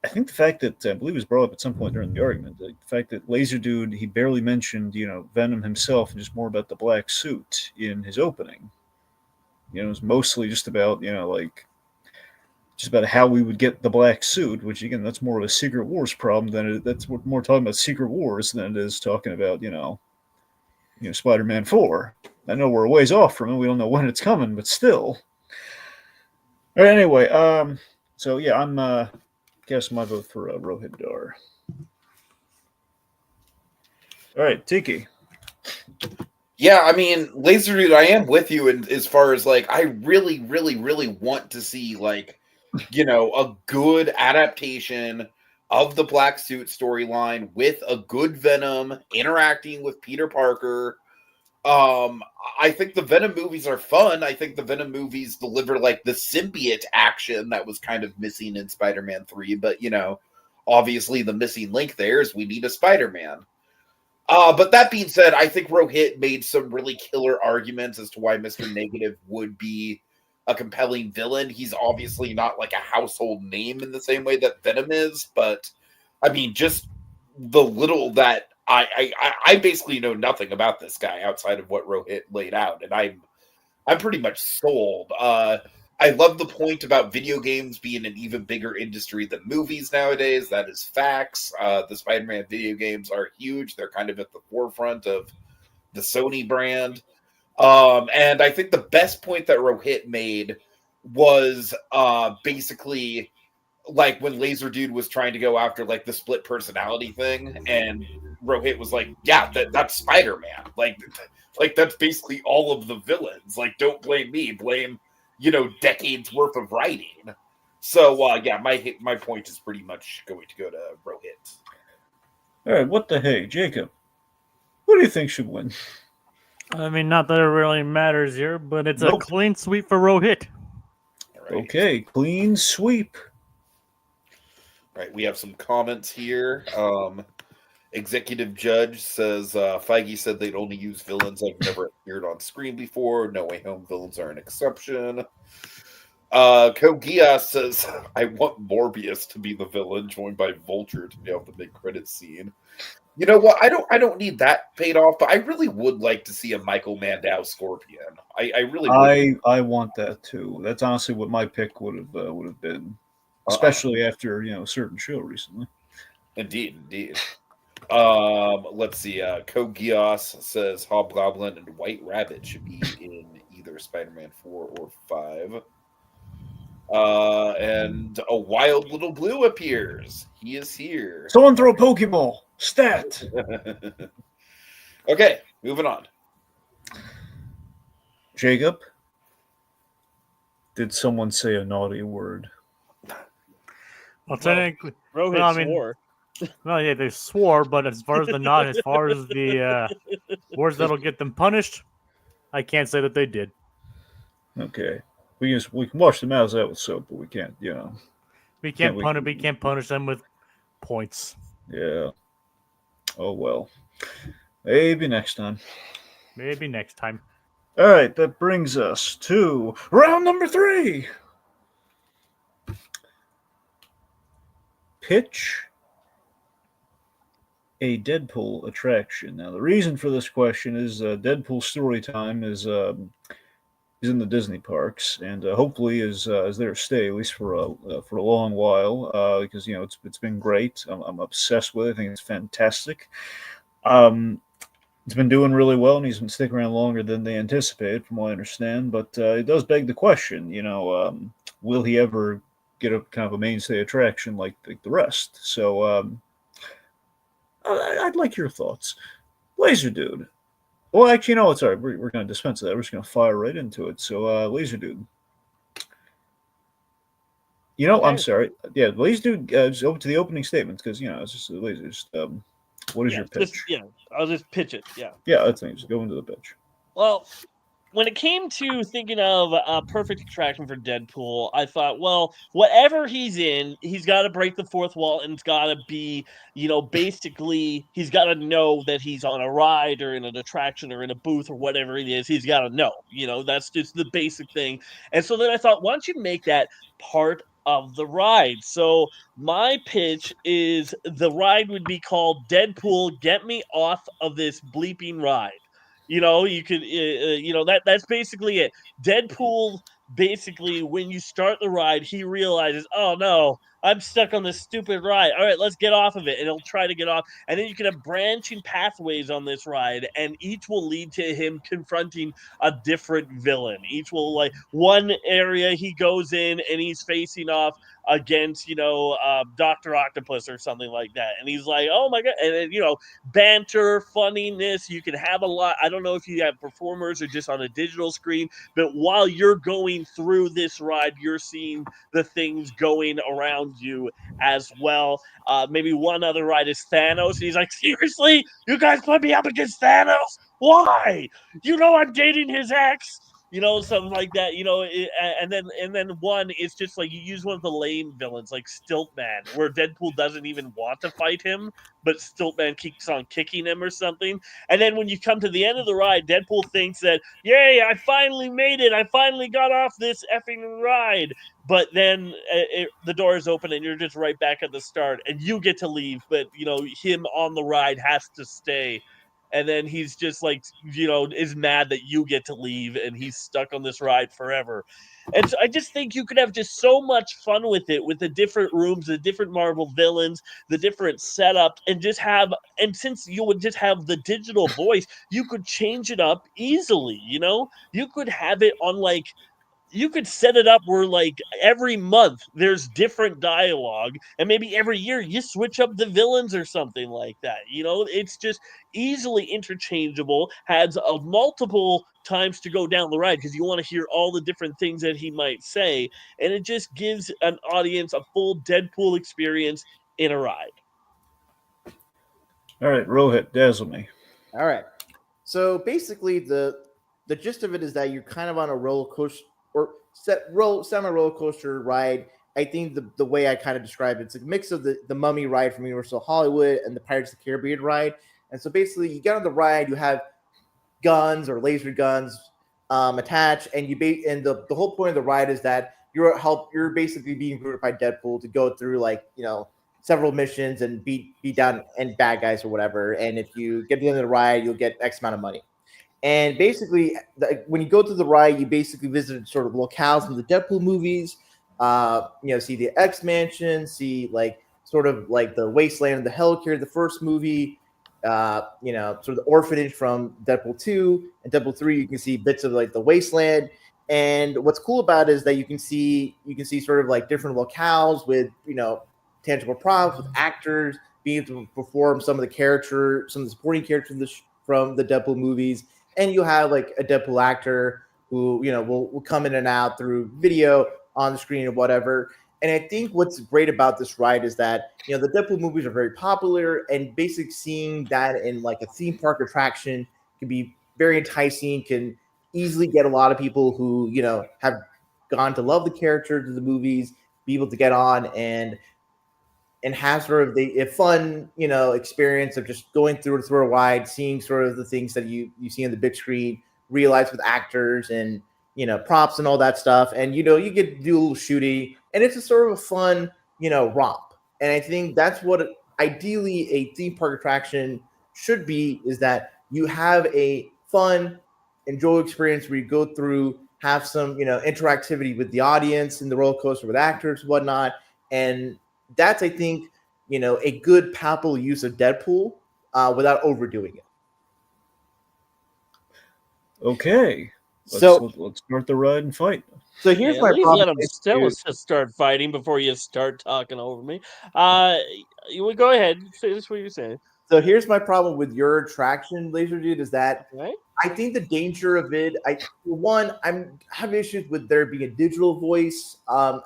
I think the fact that I believe it was brought up at some point during the argument, the fact that Lazerdude, he barely mentioned, Venom himself and just more about the black suit in his opening. It was mostly just about, just about how we would get the black suit, which again, that's more of a Secret Wars problem that's more talking about Secret Wars than it is talking about, Spider-Man 4. I know we're a ways off from it. We don't know when it's coming, but still. All right, anyway, so yeah, I'm guessing my vote for Rohith Dar. All right, Tiki. Yeah, I mean, Lazerdude, I am with you as far as like, I really, really, really want to see like, a good adaptation of the Black Suit storyline with a good Venom interacting with Peter Parker. I think the Venom movies are fun. I think the Venom movies deliver like the symbiote action that was kind of missing in Spider-Man 3. But, obviously the missing link there is we need a Spider-Man. But that being said, I think Rohith made some really killer arguments as to why Mr. Negative would be a compelling villain. He's obviously not like a household name in the same way that Venom is, but I mean, just the little that I basically know nothing about this guy outside of what Rohith laid out, and I'm pretty much sold. I love the point about video games being an even bigger industry than movies nowadays. That is facts. The Spider-Man video games are huge. They're kind of at the forefront of the Sony brand. And I think the best point that Rohith made was basically like when Lazerdude was trying to go after like the split personality thing, and Rohith was like, yeah, that's Spider-Man. Like that's basically all of the villains. Like, don't blame me, blame, decades worth of writing. So yeah, my point is pretty much going to go to Rohith. All right, what the hey, Jacob? What do you think should win? I mean, not that it really matters here, but it's a clean sweep for Rohith. Right. Okay, clean sweep. All right, we have some comments here. Executive Judge says Feige said they'd only use villains that have never appeared on screen before. No Way Home villains are an exception. Kogia says, I want Morbius to be the villain, joined by Vulture to be off the mid-credits scene. You know what? I don't need that paid off, but I really would like to see a Michael Mandow Scorpion. I really would. I want that too. That's honestly what my pick would have been, especially after a certain show recently. Indeed. Let's see. Kogias says Hobgoblin and White Rabbit should be in either Spider-Man 4 or 5. And a wild little blue appears. He is here. Someone throw a Pokeball. Stat. Okay, moving on. Jacob, did someone say a naughty word? Well, technically, Rohith swore. Well, yeah, they swore, but as far as the words that'll get them punished, I can't say that they did. Okay, we can wash the mouths out with soap, but we can't, We can't punish them with points. Yeah. Oh well. Maybe next time. All right, that brings us to round number 3. Pitch a Deadpool attraction. Now, the reason for this question is Deadpool story time is in the Disney parks, and hopefully is there to stay at least for a long while because it's been great. I'm obsessed with it. I think it's fantastic. It's been doing really well, and he's been sticking around longer than they anticipated, from what I understand. But it does beg the question, will he ever get a kind of a mainstay attraction like the rest? So I'd like your thoughts. Lazerdude. Well, actually, no, it's all right. We're going to dispense that. We're just going to fire right into it. So, Lazerdude. I'm sorry. Yeah, Lazerdude, just open to the opening statements because, it's just Laser. Just, what is your pitch? I'll just pitch it. Yeah. Yeah, that's me. Just go into the pitch. Well, when it came to thinking of a perfect attraction for Deadpool, I thought, well, whatever he's in, he's got to break the fourth wall, and it's got to be, basically, he's got to know that he's on a ride or in an attraction or in a booth or whatever it is. He's got to know. That's just the basic thing. And so then I thought, why don't you make that part of the ride? So my pitch is the ride would be called Deadpool, Get Me Off of This Bleeping Ride. You could, that's basically it. Deadpool, basically, when you start the ride, he realizes, oh no, I'm stuck on this stupid ride. All right, let's get off of it. And he'll try to get off. And then you can have branching pathways on this ride, and each will lead to him confronting a different villain. Each will, one area he goes in and he's facing off against, Dr. Octopus or something like that. And he's like, oh my God. And then, banter, funniness. You can have a lot. I don't know if you have performers or just on a digital screen, but while you're going through this ride, you're seeing the things going around you as well. Maybe one other ride is Thanos. And he's like, seriously? You guys put me up against Thanos? Why? I'm dating his ex. Something like that. And then one is just like you use one of the lame villains, like Stiltman, where Deadpool doesn't even want to fight him, but Stiltman keeps on kicking him or something. And then when you come to the end of the ride, Deadpool thinks that, yay, I finally made it. I finally got off this effing ride. But then the door is open and you're just right back at the start, and you get to leave, but him on the ride has to stay. And then he's just like, is mad that you get to leave and he's stuck on this ride forever. And so I just think you could have just so much fun with it, with the different rooms, the different Marvel villains, the different setup, and and since you would just have the digital voice, you could change it up easily. You could have it on you could set it up where every month there's different dialogue, and maybe every year you switch up the villains or something like that. It's just easily interchangeable, has multiple times to go down the ride because you want to hear all the different things that he might say, and it just gives an audience a full Deadpool experience in a ride. All right, Rohit, dazzle me. All right. So basically, the gist of it is that you're kind of on a roller coaster or semi roller coaster ride, I think the way I kind of describe it's a mix of the Mummy ride from Universal Hollywood and the Pirates of the Caribbean ride. And so basically, you get on the ride, you have guns or laser guns attached, and and the whole point of the ride is that you're basically being recruited by Deadpool to go through several missions and beat down and bad guys or whatever. And if you get to the end of the ride, you'll get X amount of money. And basically, when you go through the ride, you basically visit sort of locales from the Deadpool movies. See the X Mansion, see sort of the wasteland of the Helicarrier, the first movie. Sort of the orphanage from Deadpool 2 and Deadpool 3. You can see bits of the wasteland. And what's cool about it is that you can see sort of different locales with tangible props, with actors being able to perform some of the supporting characters from the Deadpool movies. And you have a Deadpool actor who will come in and out through video on the screen or whatever. And I think what's great about this ride is that the Deadpool movies are very popular, and basically seeing that in a theme park attraction can be very enticing. Can easily get a lot of people who have gone to love the characters of the movies be able to get on and have sort of a fun experience of just going through a ride, seeing sort of the things that you see on the big screen, realize with actors and props and all that stuff. And you get to do a little shooting, and it's a sort of a fun romp. And I think that's what ideally a theme park attraction should be, is that you have a fun, enjoyable experience where you go through, have some interactivity with the audience in the roller coaster with actors and whatnot. And that's, I think, a good palpable use of Deadpool without overdoing it. Okay. So let's start the ride and fight. So here's At my least problem. let them just start fighting before you start talking over me. You would go ahead. Finish what you're saying. So here's my problem with your attraction, Lazerdude, is that Right? I think the danger of it, I have issues with there being a digital voice,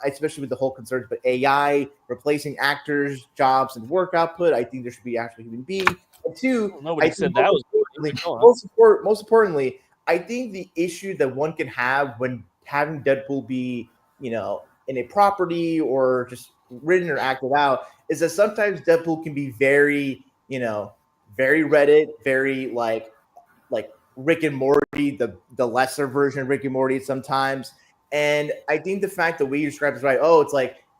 especially with the whole concerns about AI replacing actors' jobs and work output. I think there should be actually human beings. And two, Nobody said that was most importantly, I think the issue that one can have when having Deadpool be, in a property or just written or acted out is that sometimes Deadpool can be very, very Reddit, very like Rick and Morty, the lesser version of Rick and Morty sometimes. And I think the fact that we describe this right,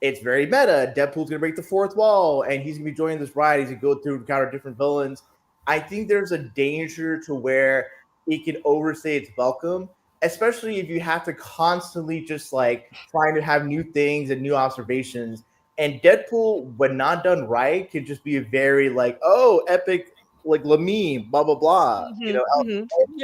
it's very meta. Deadpool's gonna break the fourth wall and he's gonna be joining this ride. He's gonna go through and encounter different villains. I think there's a danger to where it can overstay its welcome, especially if you have to constantly just trying to have new things and new observations. And Deadpool, when not done right, can just be a very epic Lamine, blah blah blah. Yeah,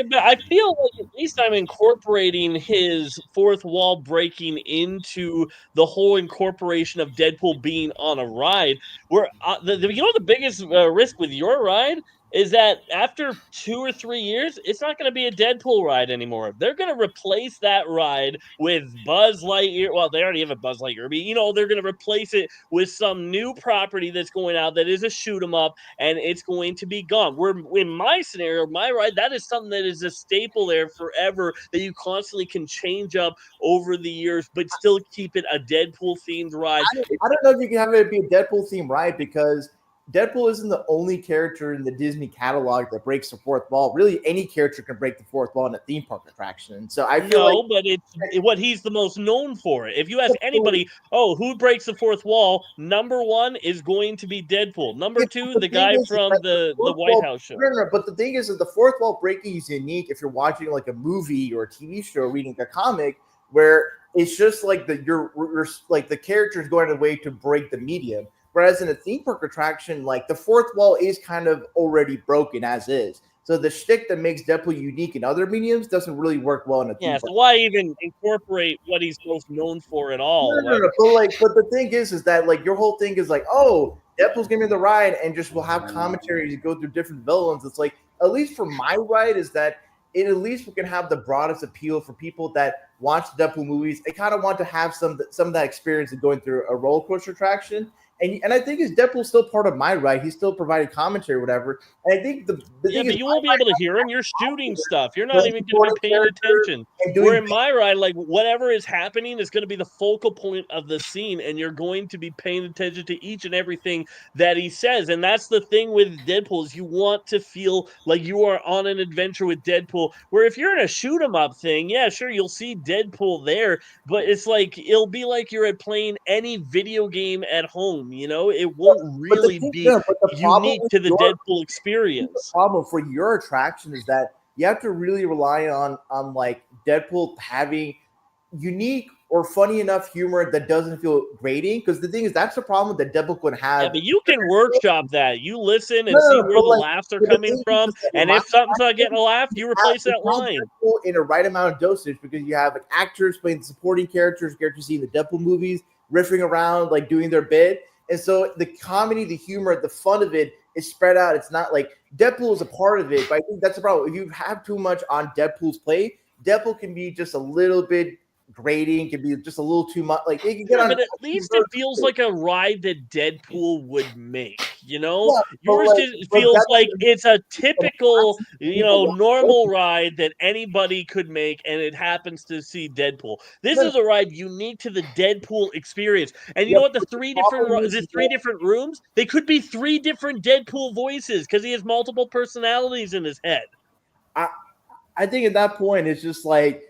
but I feel like at least I'm incorporating his fourth wall breaking into the whole incorporation of Deadpool being on a ride. Where the biggest risk with your ride is that after 2 or 3 years, it's not going to be a Deadpool ride anymore. They're going to replace that ride with Buzz Lightyear. Well, they already have a Buzz Lightyear, but they're going to replace it with some new property that's going out that is a shoot 'em up, and it's going to be gone. Where in my scenario, my ride, that is something that is a staple there forever that you constantly can change up over the years, but still keep it a Deadpool themed ride. I don't know if you can have it be a Deadpool themed ride because Deadpool isn't the only character in the Disney catalog that breaks the fourth wall. Really, any character can break the fourth wall in a theme park attraction. So I feel but it's what he's the most known for. If you ask anybody, who breaks the fourth wall, number one is going to be Deadpool. Number two, the guy from the White House show. No, but the thing is that the fourth wall breaking is unique if you're watching a movie or a TV show or reading a comic where it's just the character is going away to break the medium. Whereas in a theme park attraction, the fourth wall is kind of already broken as is. So the shtick that makes Deadpool unique in other mediums doesn't really work well in a theme park. So why even incorporate what he's most known for at all? No. But the thing is that your whole thing is Deadpool's gonna be the ride and just will have commentaries to go through different villains. It's at least for my ride is that it at least can have the broadest appeal for people that watch the Deadpool movies. They kind of want to have some of that experience of going through a roller coaster attraction. And I think his Deadpool's still part of my ride. He's still providing commentary or whatever. And I think the thing but is, you won't be able to hear him. You're shooting stuff. You're not the even going to be paying supporting attention. and doing Where in my ride, like whatever is happening is going to be the focal point of the scene, and you're going to be paying attention to each and everything that he says. And that's the thing with Deadpool is you want to feel like you are on an adventure with Deadpool. Where if you're in a shoot 'em up thing, yeah, sure, you'll see Deadpool there, but it's like it'll be like you're playing any video game at home. You know, it won't really be unique to the Deadpool experience. The problem for your attraction is that you have to really rely on like Deadpool having unique or funny enough humor that doesn't feel grating. Because the thing is, that's the problem that Deadpool could have. Yeah, but you can workshop that. You listen and see where the laughs are coming from, and if something's not getting a laugh, you replace that line. In a right amount of dosage, because you have like actors playing the supporting characters you see in the Deadpool movies, riffing around, like doing their bit. And so the comedy, the humor, the fun of it is spread out. It's not like Deadpool is a part of it, but I think that's the problem. If you have too much on Deadpool's plate, Deadpool can be just a little bit grating, can be just a little too much. Like it can get on, but at least it feels like a ride that Deadpool would make. You know, Yeah, yours like, just feels like it's a typical, normal ride that anybody could make, and it happens to see Deadpool. This is a ride unique to the Deadpool experience. And you know what? The three different rooms? They could be 3 different Deadpool voices because he has multiple personalities in his head. I think at that point it's just like,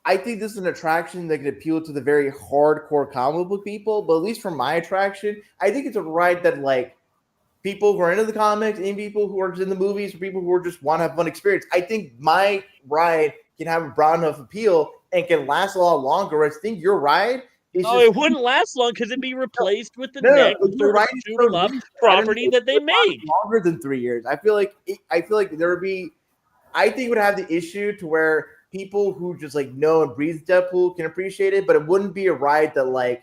I think this is an attraction that can appeal to the very hardcore comic book people, but at least for my attraction, I think it's a ride that like people who are into the comics and people who are just in the movies, or people who are just want to have fun experience. I think my ride can have a broad enough appeal and can last a lot longer. I think your ride is it wouldn't last long because it'd be replaced with the next sort of shoot 'em up property that they make. Longer than 3 years. I feel like there would be. I think it would have the issue to where people who just like know and breathe Deadpool can appreciate it, but it wouldn't be a ride that like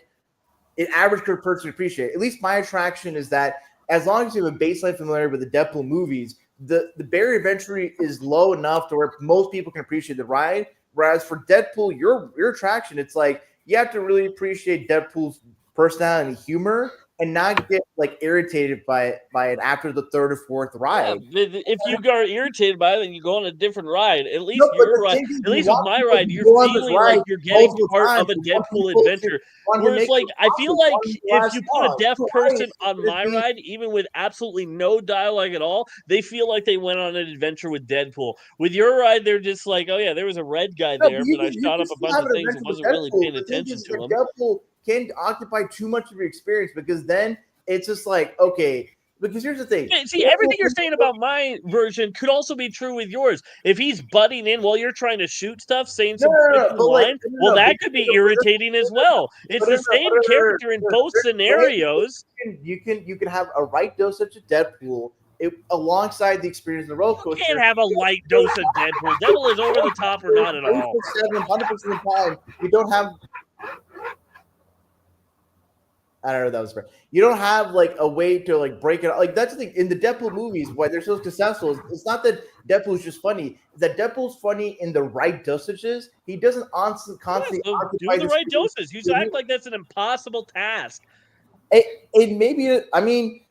an average person appreciate. At least my attraction is that as long as you have a baseline familiarity with the Deadpool movies, the barrier of entry is low enough to where most people can appreciate the ride. Whereas for Deadpool, your attraction, it's like you have to really appreciate Deadpool's personality and humor and not get like irritated by it after the 3rd or 4th ride. Yeah, if you are irritated by it, then you go on a different ride. At least your ride, at least with my ride, you're feeling like you're getting part of a Deadpool adventure. Whereas, like, I feel like if you put a deaf person on my ride, even with absolutely no dialogue at all, they feel like they went on an adventure with Deadpool. With your ride, they're just like, oh yeah, there was a red guy there, but I shot up a bunch of things and wasn't really paying attention to him. Deadpool can occupy too much of your experience because then it's just like, okay, because here's the thing. See, everything you're saying about my version could also be true with yours. If he's butting in while you're trying to shoot stuff, saying some line, that could be irritating as well. It's the same character in both scenarios. You can have a right dosage of Deadpool alongside the experience of the roller coaster. You can't have a light dose of Deadpool. Deadpool is over the top or not at all. 100% of the time, you don't have. I don't know if that was great. You don't have like a way to like break it up. Like that's the thing in the Deadpool movies, why they're so successful. It's not that Deadpool's just funny. It's that Deadpool's funny in the right dosages. He doesn't constantly occupy do the right doses. You act like that's an impossible task. It maybe. I mean,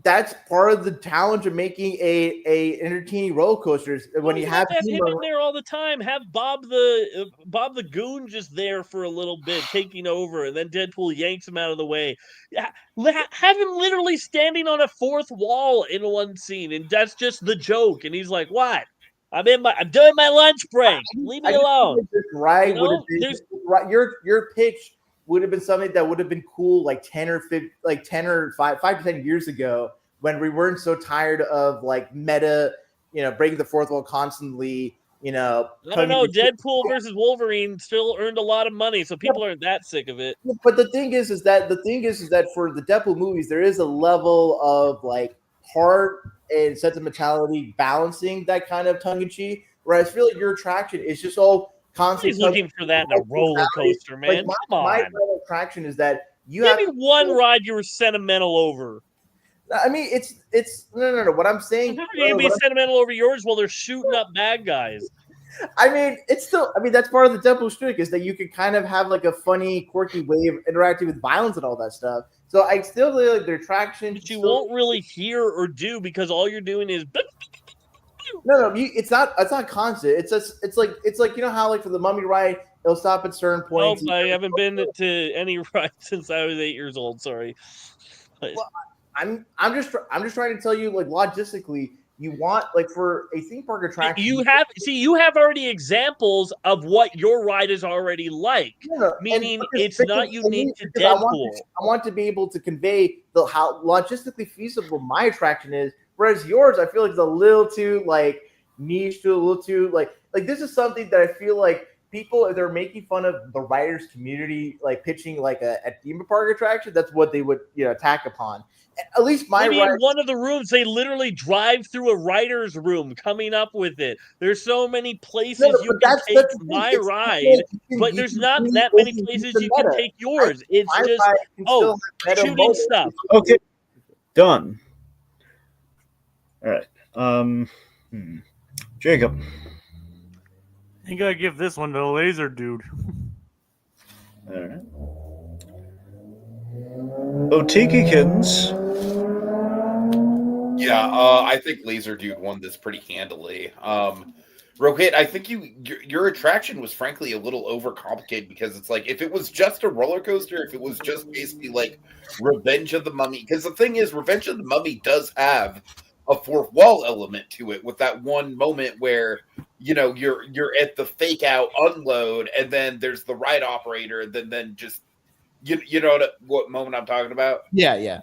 that's part of the challenge of making a entertaining roller coasters. When you have him in there all the time, have Bob the Goon just there for a little bit, taking over, and then Deadpool yanks him out of the way. Have him literally standing on a 4th wall in one scene, and that's just the joke. And he's like, "What? I'm doing my lunch break. Leave me alone." Right? Your pitch would have been something that would have been cool like 10 or 5 to 10 years ago when we weren't so tired of like meta, breaking the 4th wall constantly, I don't know. Deadpool versus Wolverine still earned a lot of money, so people aren't that sick of it. But the thing is that for the Deadpool movies, there is a level of like heart and sentimentality balancing that kind of tongue in cheek. Whereas I feel like your attraction is just all constantly looking for that in a roller coaster, man. Like Come on. My attraction is that you give me one ride you were sentimental over. I mean, it's no. What I'm saying, you'd be sentimental over yours while they're shooting up bad guys. I mean, it's still. I mean, that's part of the Deadpool shtick is that you can kind of have like a funny, quirky way of interacting with violence and all that stuff. So I still feel like their attraction. But you won't really hear or do because all you're doing is. No, it's not. It's not constant. It's just. It's like you know how like for the Mummy ride, it'll stop at certain Nope, points. I haven't been to any ride since I was 8 years old. Sorry. Well, I'm just trying to tell you like logistically. You want like for a theme park attraction. You have already examples of what your ride is already like. Meaning it's not unique to Deadpool. I want to be able to convey how logistically feasible my attraction is. Whereas yours, I feel like it's a little too like niche, to a little too like this is something that I feel like people, if they're making fun of the writers community, like pitching like a theme park attraction, that's what they would attack upon. At least Maybe in one of the rooms, they literally drive through a writer's room coming up with it. There's so many places you can take my ride, but there's not that many places you can take yours. It's just, shooting stuff. Okay, done. All right. Jacob. I think I give this one to Lazerdude. All right. Otikikins. Yeah, I think Lazerdude won this pretty handily. Rohith, I think your attraction was frankly a little overcomplicated because it's like if it was just a roller coaster, if it was just basically like Revenge of the Mummy, because the thing is, Revenge of the Mummy does have a fourth wall element to it with that one moment where you're at the fake out unload and then there's the ride operator and then just you know what moment I'm talking about? Yeah.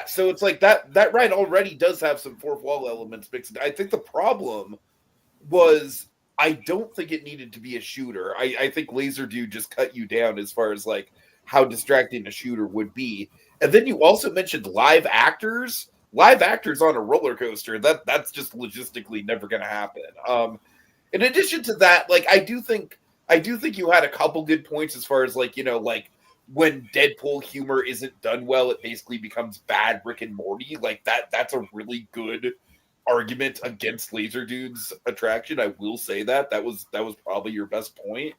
So it's like that ride already does have some fourth wall elements mixed. I think the problem was I don't think it needed to be a shooter. I think Lazerdude just cut you down as far as like how distracting a shooter would be. And then you also mentioned live actors. Live actors on a roller coaster, that's just logistically never going to happen. In addition to that, like I do think you had a couple good points as far as like when Deadpool humor isn't done well, it basically becomes bad Rick and Morty. Like that's a really good argument against Lazerdude's attraction. I will say that was probably your best point.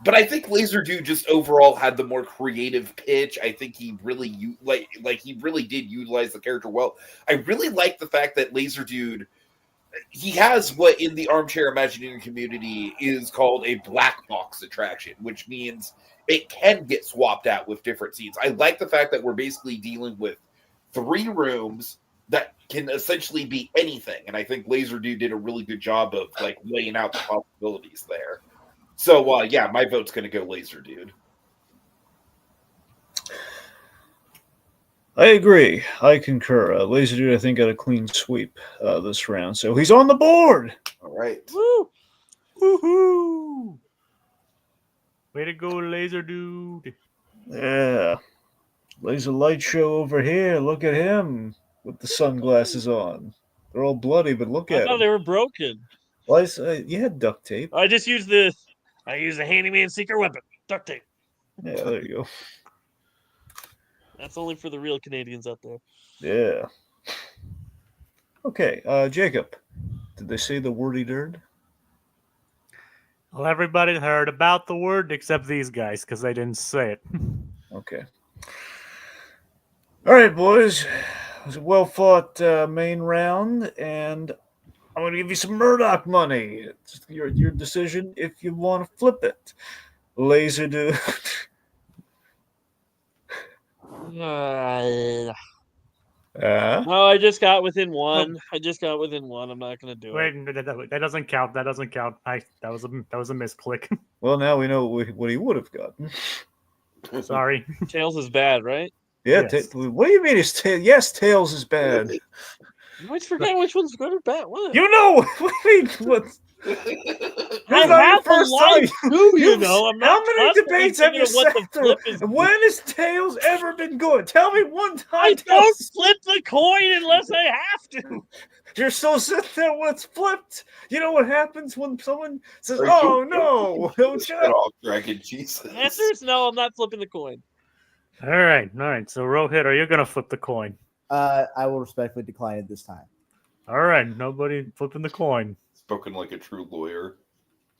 But I think Lazerdude just overall had the more creative pitch. I think he really he really did utilize the character well. I really like the fact that Lazerdude, he has what in the armchair Imagineering community is called a black box attraction, which means it can get swapped out with different scenes. I like the fact that we're basically dealing with 3 rooms that can essentially be anything, and I think Lazerdude did a really good job of like laying out the possibilities there. So, yeah, my vote's going to go Lazerdude. I agree. I concur. Lazerdude, I think, got a clean sweep this round, so he's on the board. All right. Woo! Woohoo! Way to go, Lazerdude. Yeah. Laser light show over here. Look at him with the sunglasses on. They're all bloody, but look I at thought them. they were broken. Well, you had duct tape. I just used the handyman secret weapon, duct tape. Yeah, there you go. That's only for the real Canadians out there. Yeah. Okay, Jacob, did they say the wordy dirt? Well, everybody heard about the word except these guys because they didn't say it. Okay. All right, boys. It was a well-fought main round, and I'm going to give you some Murdoch money. It's your decision if you want to flip it. Lazerdude. No, I just got within one. Nope. I just got within one. I'm not going to do Wait, it. that doesn't count. That doesn't count. That was a misclick. Well, now we know what he would have gotten. Sorry. Tails is bad, right? Yeah, Yes. what do you mean it's Tails? Yes, Tails is bad. You always forget which one's good or bad. What? You know, what do you mean? What? I not have your a first life time. too, you You've- know. I'm How not many constantly debates have you thinking of what sat the through? flip is. When has Tails ever been good? Tell me one time. I don't Tails- flip the coin unless I have to. You're still sitting there when it's flipped. You know what happens when someone says, Are "Oh you- no, don't Shut you?" off, Dragon Jesus. The answer is no. I'm not flipping the coin. All right. So Rohith, are you gonna flip the coin? I will respectfully decline it this time. All right. Nobody flipping the coin. Spoken like a true lawyer.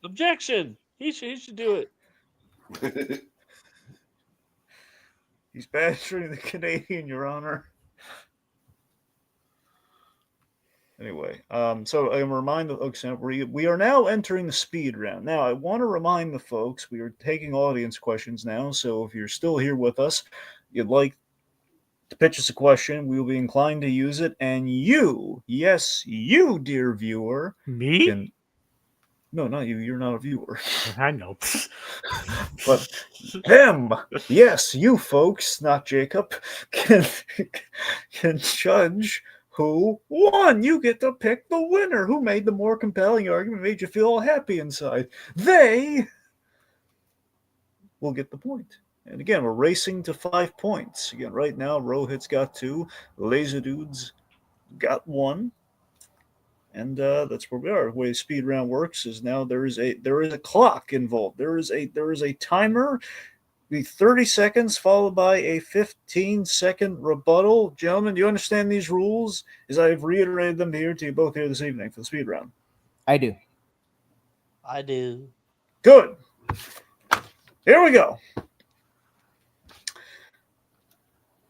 Objection. He should do it. He's badgering the Canadian, Your Honor. Anyway, so I remind the folks we are now entering the speed round. Now, I want to remind the folks we are taking audience questions now. So if you're still here with us, you'd like to pitch us a question, we will be inclined to use it. And you, yes, you, dear viewer, Me? can. No, not you. You're not a viewer. I know. But him, yes, you folks, not Jacob, can judge who won. You get to pick the winner. Who made the more compelling argument, made you feel all happy inside. They will get the point. And again, we're racing to 5 points. Again, right now, Rohith's got 2, Lazerdude's got 1. And that's where we are. The way the speed round works is now there is a clock involved. There is a timer. Be 30 seconds followed by a 15-second rebuttal. Gentlemen, do you understand these rules? As I've reiterated them here to you both here this evening for the speed round. I do. I do. Good. Here we go.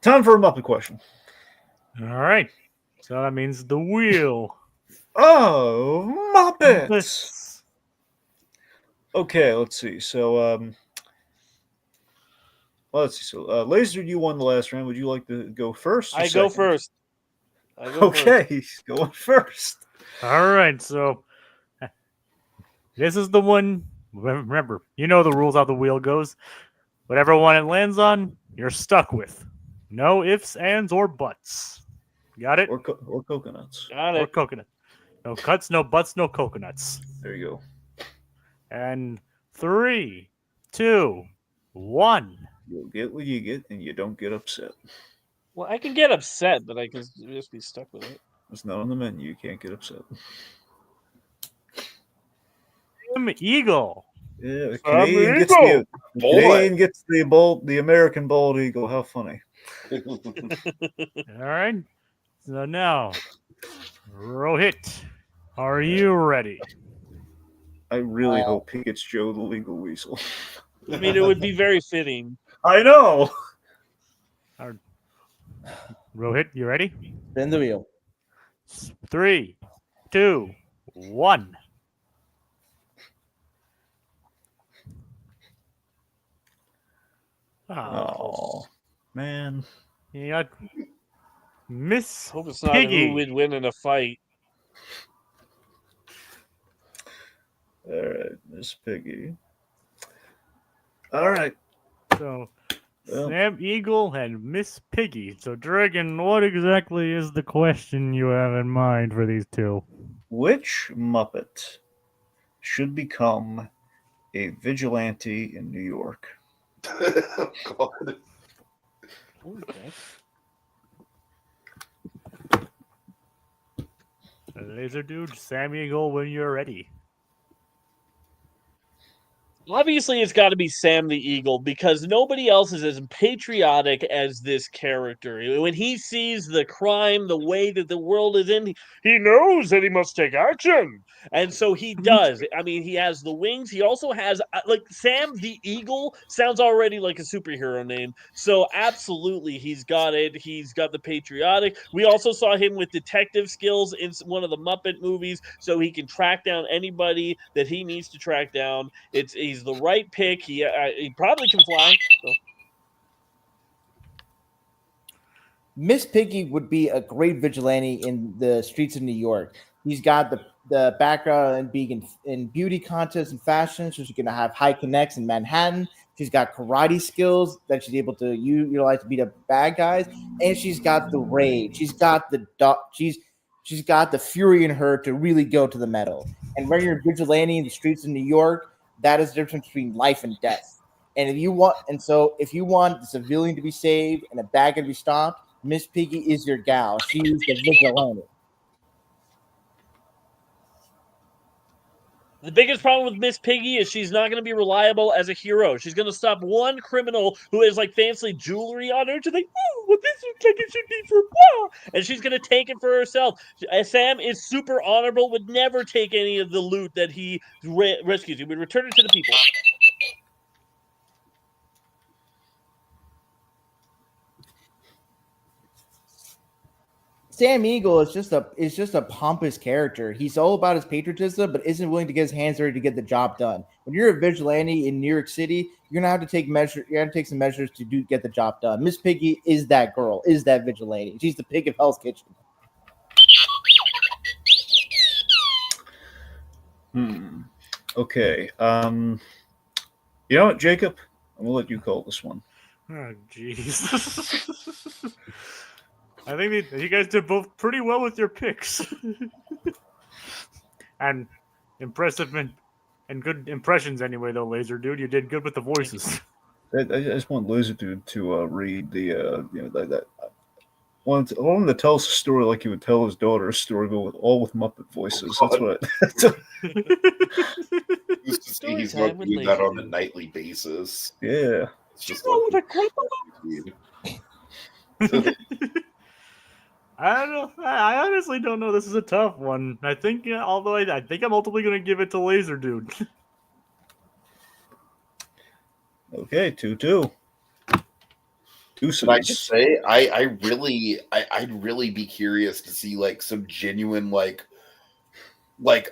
Time for a Muppet question. All right. So that means the wheel. Oh, Muppets. Okay, let's see. So, let's see. So, Laser, you won the last round. Would you like to go first? I go first. Okay, going first. All right. So this is the one. Remember, you know the rules how the wheel goes. Whatever one it lands on, you're stuck with. No ifs, ands, or buts. Got it? Or coconuts. Got Or it. coconut. No cuts, no butts, no coconuts. There you go. And 3, 2, 1. You'll get what you get, and you don't get upset. Well, I can get upset, but I can just be stuck with it. It's not on the menu. You can't get upset. Eagle. Yeah, the Sam Canadian gets the American bald eagle. How funny. All right. So now, Rohit, are you ready? I really hope he gets Joe the legal weasel. I mean, it would be very fitting. I know. Rohit, you ready? Spin the wheel. 3, 2, 1. Oh, man. You got Miss Hope it's not Piggy. who would win in a fight. All right, Miss Piggy. All right. So, Well, Sam Eagle and Miss Piggy. So, Dragon, what exactly is the question you have in mind for these two? which Muppet should become a vigilante in New York? Oh, God. Okay. Lazerdude, Sam Eagle, when you're ready. Obviously, it's got to be Sam the Eagle because nobody else is as patriotic as this character. When he sees the crime, the way that the world is in, he knows that he must take action. And so he does. I mean, he has the wings. He also has, like, Sam the Eagle sounds already like a superhero name. So, absolutely, he's got it. He's got the patriotic. We also saw him with detective skills in one of the Muppet movies, so he can track down anybody that he needs to track down. He's the right pick. He probably can fly. So. Miss Piggy would be a great vigilante in the streets of New York. He's got the background in being in beauty contests and fashion, so she's going to have high connects in Manhattan. She's got karate skills that she's able to utilize to beat up bad guys, and she's got the rage. She's got she's got the fury in her to really go to the metal. And when you're a vigilante in the streets of New York, that is the difference between life and death. And if you want the civilian to be saved and a bad guy to be stopped, Miss Piggy is your gal. She is the vigilante. The biggest problem with Miss Piggy is she's not going to be reliable as a hero. She's going to stop one criminal who has like fancy jewelry on her to like, oh, well, this looks like it should be for wow, and she's going to take it for herself. Sam is super honorable, would never take any of the loot that he rescues. He would return it to the people. Sam Eagle is just a pompous character. He's all about his patriotism, but isn't willing to get his hands dirty to get the job done. When you're a vigilante in New York City, you're gonna have to take measures. You have to take some measures to get the job done. Miss Piggy is that girl, is that vigilante. She's the pig of Hell's Kitchen. Okay. You know what, Jacob? I'm gonna let you call this one. Oh, jeez. I think you guys did both pretty well with your picks. And impressive and good impressions anyway, though, Lazerdude. You did good with the voices. I just want Lazerdude to read the that. I wanted to tell us a story like he would tell his daughter a story, but with Muppet voices. That's what. He's going to do that on a nightly basis. Yeah. It's just I don't know. I honestly don't know. This is a tough one. I think, although I think I'm ultimately going to give it to Lazerdude. Okay, 2-2. Can I just say, I'd really be curious to see like some genuine like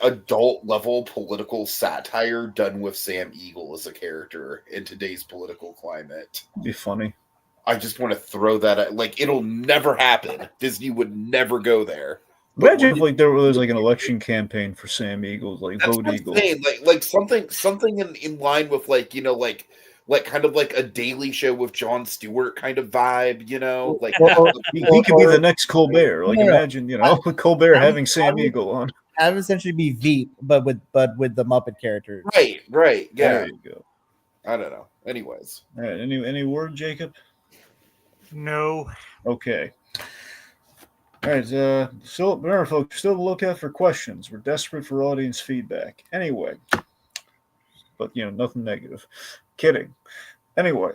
adult level political satire done with Sam Eagle as a character in today's political climate. It'd be funny. I just want to throw that at, like, it'll never happen. Disney would never go there. Imagine if like there was like an election campaign for Sam Eagle, like Vote Eagle. Like something in line with like kind of like a Daily Show with Jon Stewart kind of vibe, like he could be the next Colbert. Like imagine, Colbert having Sam Eagle on. Have essentially be Veep, but with the Muppet characters. Right, yeah. There you go. I don't know. Anyways, all right. Any word, Jacob? No. Okay. All right. So remember, folks, still look out for questions. We're desperate for audience feedback. Anyway, but nothing negative. Kidding. Anyway.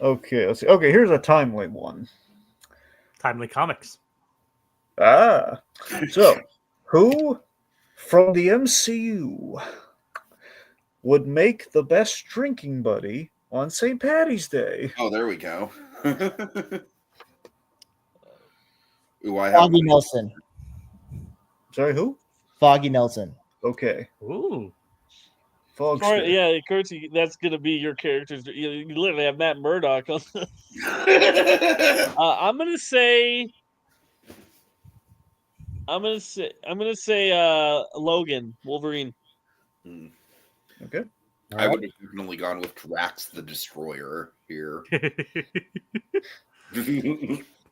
Okay. Let's see. Okay. Here's a timely one. Timely comics. So who from the MCU would make the best drinking buddy on St. Paddy's Day? Oh, there we go. Foggy Nelson. Sorry, who? Foggy Nelson. Okay. Ooh. Yeah, Curtsy, that's gonna be your characters. You literally have Matt Murdock on. I'm gonna say Logan Wolverine. Okay. I would have definitely gone with Drax the Destroyer here. I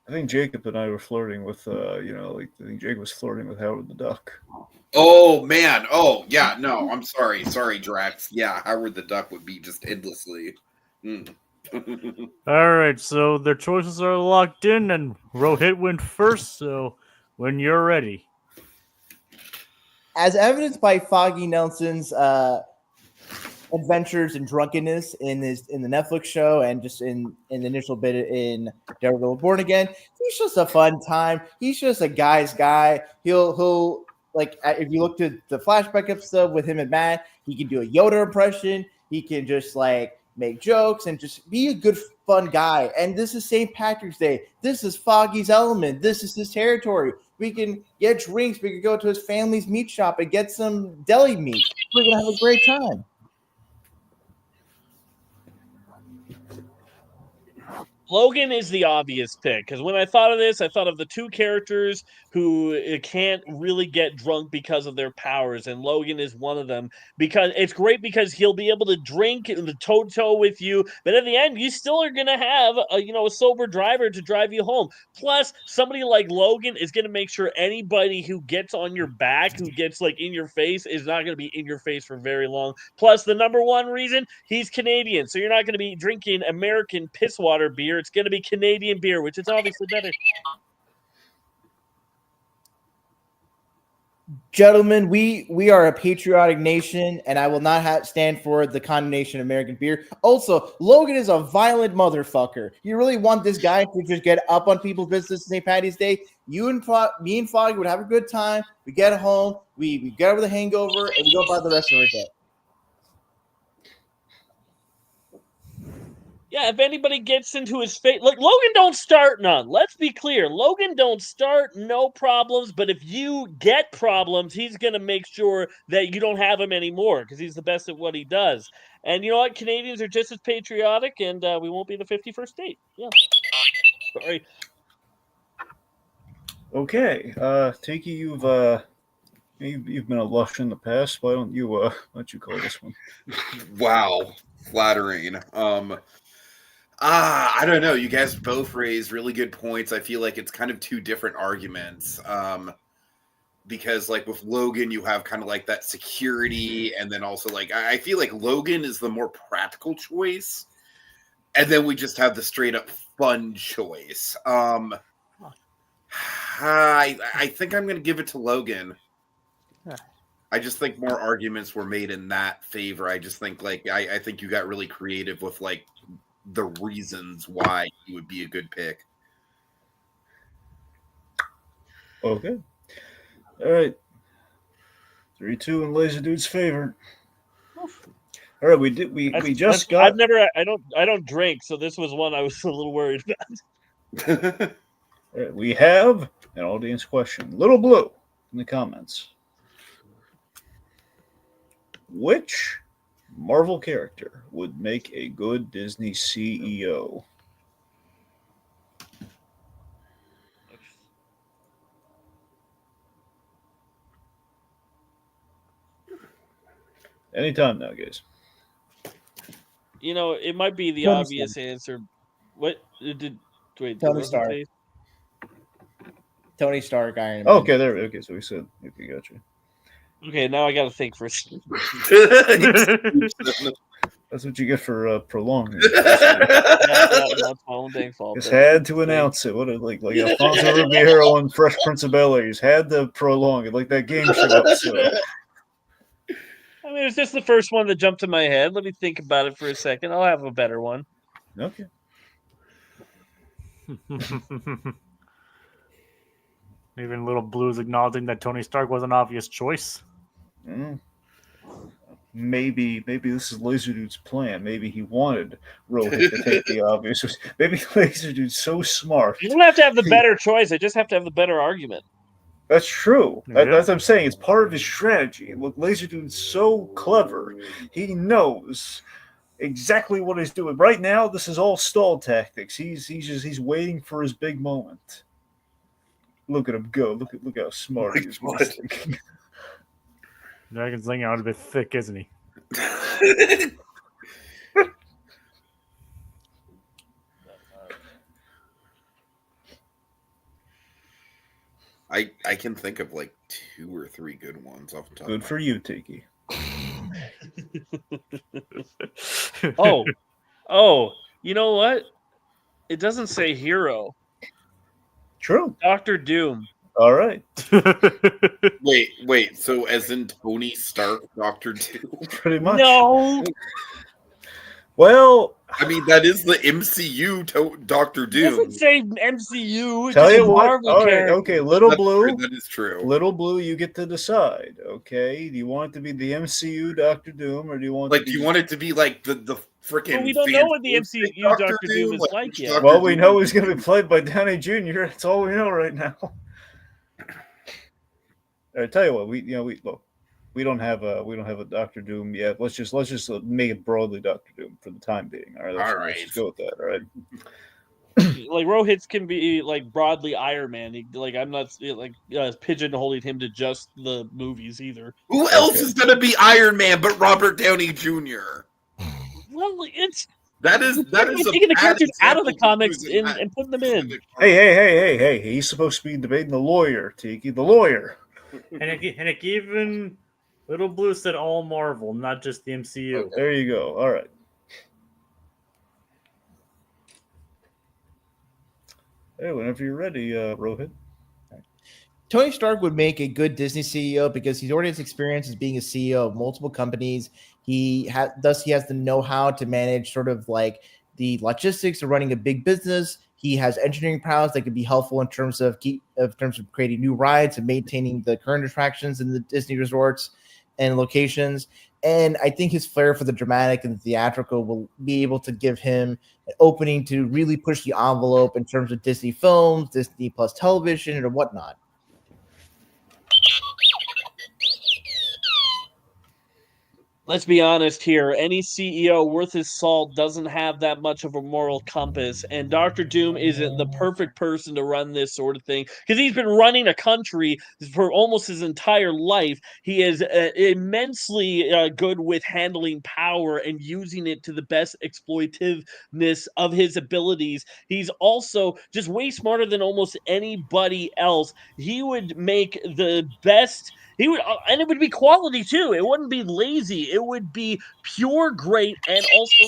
think Jacob and I were flirting with, I think Jacob was flirting with Howard the Duck. Oh, man. Oh, yeah. No, I'm sorry. Sorry, Drax. Yeah, Howard the Duck would be just endlessly. All right, so their choices are locked in, and Rohith went first, so when you're ready. As evidenced by Foggy Nelson's adventures and drunkenness in the Netflix show and just in the initial bit in Daredevil Born Again, he's just a fun time. He's just a guy's guy. He'll like, if you look at the flashback episode with him and Matt, he can do a Yoda impression. He can just like make jokes and just be a good fun guy. And this is St. Patrick's Day. This is Foggy's element. This is his territory. We can get drinks. We can go to his family's meat shop and get some deli meat. We're gonna have a great time. Logan is the obvious pick because when I thought of this, I thought of the two characters who can't really get drunk because of their powers, and Logan is one of them. Because it's great because he'll be able to drink the toe-to-toe with you, but at the end, you still are going to have a sober driver to drive you home. Plus, somebody like Logan is going to make sure anybody who gets on your back, who gets like in your face, is not going to be in your face for very long. Plus, the number one reason, he's Canadian, so you're not going to be drinking American pisswater beer. It's going to be Canadian beer, which is obviously better. Gentlemen, we are a patriotic nation, and I will not stand for the condemnation of American beer. Also, Logan is a violent motherfucker. You really want this guy to just get up on people's business St. Patty's Day? Me and Foggy would have a good time. We get home, we get over the hangover, and we go by the rest of our day. Yeah, if anybody gets into his face, like Logan don't start none. Let's be clear. Logan don't start no problems, but if you get problems, he's going to make sure that you don't have them anymore because he's the best at what he does. And you know what? Canadians are just as patriotic, and we won't be the 51st state. Yeah. Sorry. Okay, Tiki, you've been a lush in the past. Why don't you call this one? Wow, flattering. I don't know. You guys both raised really good points. I feel like it's kind of two different arguments. Because like with Logan, you have kind of like that security, and then also like I feel like Logan is the more practical choice, and then we just have the straight up fun choice. I think I'm going to give it to Logan. I just think more arguments were made in that favor. I just think like I think you got really creative with like the reasons why he would be a good pick. Okay. All right. 3-2 in Lazerdude's favor. All right, we just got. I don't drink, so this was one I was a little worried about. All right, we have an audience question. Little Blue in the comments. Which Marvel character would make a good Disney CEO? Anytime now, guys. You know, it might be the Tony obvious Stark. answer. What did wait? Tony what Stark. did Tony Stark, Iron Man. Okay, there. Okay, so we said. Okay, gotcha. Okay, now I got to think for a second. That's what you get for prolonging. That's my own dang fault. Just had to announce it. What like Alfonso Ribeiro on Fresh Prince of Bel-Air. He's had to prolong it, like that game show episode. I mean, it's just the first one that jumped to my head. Let me think about it for a second. I'll have a better one. Okay. Even Little Blue's acknowledging that Tony Stark was an obvious choice. Maybe this is Laserdude's plan. Maybe he wanted Rohith to take the obvious. Maybe Laserdude's so smart. You don't have to have the better choice. I just have to have the better argument. That's true. Yeah. That's what I'm saying. It's part of his strategy. Look, Laserdude's so clever. He knows exactly what he's doing. Right now, this is all stall tactics. He's waiting for his big moment. Look at him go. Look how smart he is. Dragon's laying out a bit thick, isn't he? I can think of like 2 or 3 good ones off the top. Good for you, Tiki. Oh, you know what? It doesn't say hero. True. Dr. Doom. All right. Wait. So as in Tony Stark, Dr. Doom? Pretty much. No. Well, I mean, that is the MCU Dr. It Doom. doesn't say MCU. tell you it's a what. Marvel All right. character. Okay. Little That's Blue. true, that is true. Little Blue, you get to decide. Okay. Do you want it to be the MCU Dr. Doom, or do you want? Like, do you want it to be like the freaking? Well, we don't know what the MCU Dr. Doom is like which yet. Dr. Well, we Doom know is- he's going to be played by Downey Jr. That's all we know right now. I tell you what, we don't have a Doctor Doom yet. Let's just make it broadly Doctor Doom for the time being. All right, let's just go with that. All right. Like Rohith can be like broadly Iron Man. I'm not pigeonholing him to just the movies either. Who else is going to be Iron Man but Robert Downey Jr.? Well, That is taking the characters out of the comics and putting them in. Hey! He's supposed to be debating the lawyer, Tiki, the lawyer. And even Little Blue said all Marvel, not just the MCU. Okay. There you go. All right. Hey, whenever you're ready, Rohit. Tony Stark would make a good Disney CEO because he already has experience as being a CEO of multiple companies. He has the know-how to manage sort of like the logistics of running a big business. He has engineering prowess that could be helpful in terms of creating new rides and maintaining the current attractions in the Disney resorts and locations. And I think his flair for the dramatic and the theatrical will be able to give him an opening to really push the envelope in terms of Disney films, Disney Plus television, or whatnot. Let's be honest here. Any CEO worth his salt doesn't have that much of a moral compass, and Dr. Doom isn't the perfect person to run this sort of thing because he's been running a country for almost his entire life. He is immensely good with handling power and using it to the best exploitiveness of his abilities. He's also just way smarter than almost anybody else. He would make the best. He would, and it would be quality too. It wouldn't be lazy. It would be pure great, and also.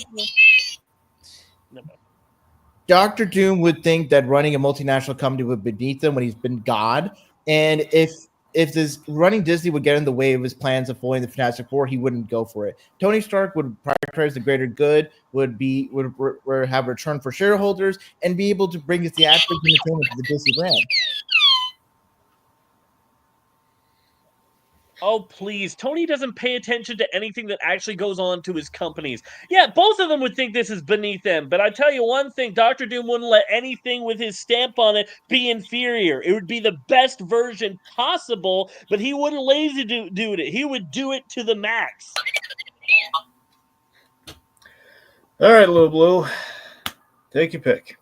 Dr. Doom would think that running a multinational company would be beneath him when he's been God, and if this running Disney would get in the way of his plans of foiling the Fantastic Four, he wouldn't go for it. Tony Stark would prioritize the greater good, would have a return for shareholders, and be able to bring his theatrical entertainment to the Disney brand. Oh, please. Tony doesn't pay attention to anything that actually goes on to his companies. Yeah, both of them would think this is beneath them. But I tell you one thing, Dr. Doom wouldn't let anything with his stamp on it be inferior. It would be the best version possible, but he wouldn't lazy do it. He would do it to the max. All right, Little Blue. Take your pick.